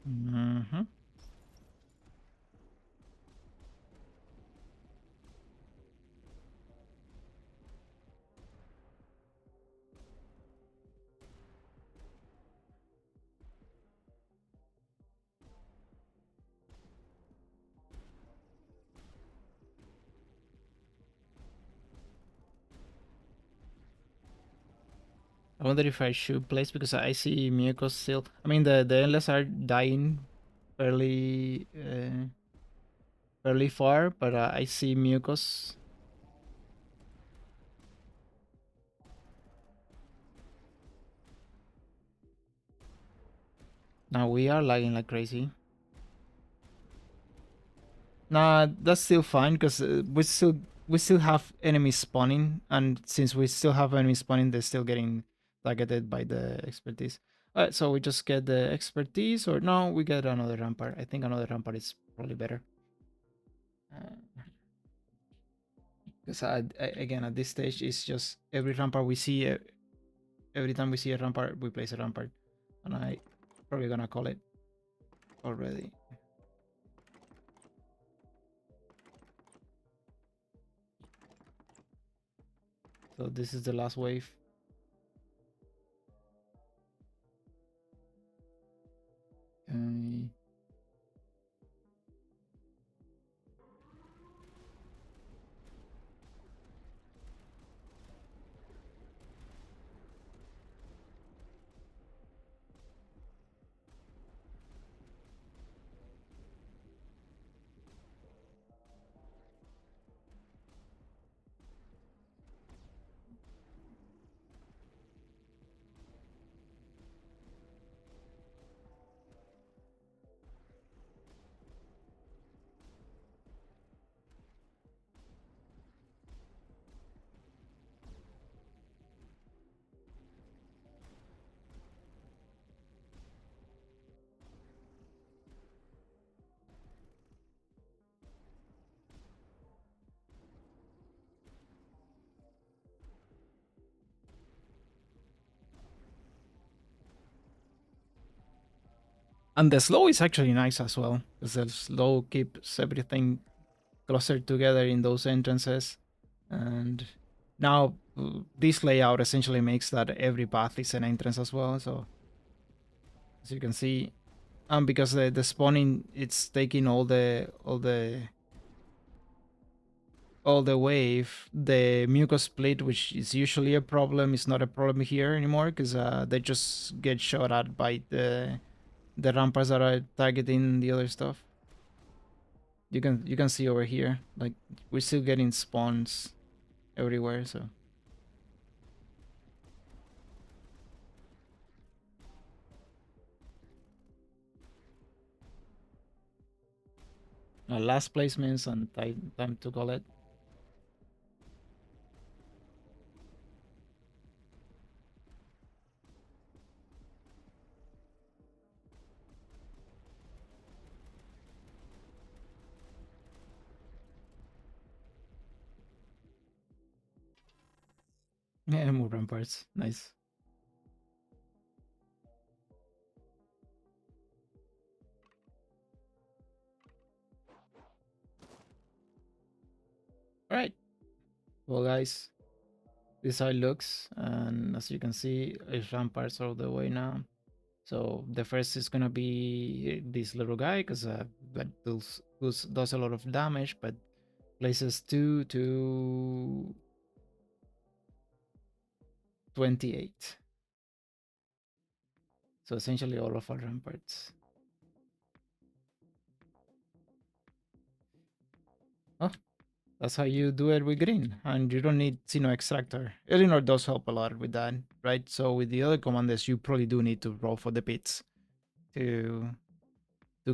mhm. I wonder if I should place because I see Mimucos still. I mean, the endless are dying fairly fairly far, but I see Mucos. Now we are lagging like crazy. Nah, that's still fine because we still have enemies spawning, and since we still have enemies spawning, they're still getting targeted by the expertise. Alright, so we just get the expertise, or no, we get another rampart. I think another rampart is probably better. Because again, at this stage, it's just every rampart we see, every time we see a rampart, we place a rampart, and I probably gonna call it already. So this is the last wave. Okay. And the slow is actually nice as well, because the slow keeps everything clustered together in those entrances. And now this layout essentially makes that every path is an entrance as well. So as you can see, because the spawning, it's taking all the wave. The mucus split, which is usually a problem, is not a problem here anymore because they just get shot at by the ramparts that are targeting the other stuff. You can see over here, like we're still getting spawns everywhere. So last placements and time to collect. Yeah, more ramparts. Nice. All right. Well, guys, this is how it looks, and as you can see, it's ramparts all the way now. So the first is gonna be this little guy because that does a lot of damage, but places 2 to 28. So essentially all of our ramparts. Oh, that's how you do it with green, and you don't need Sino Extractor. Elinor does help a lot with that, right? So with the other commanders, you probably do need to roll for the pits to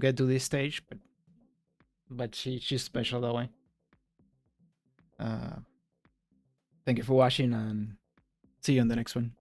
get to this stage, but she's special that way. Uh, Thank you for watching, and see you on the next one.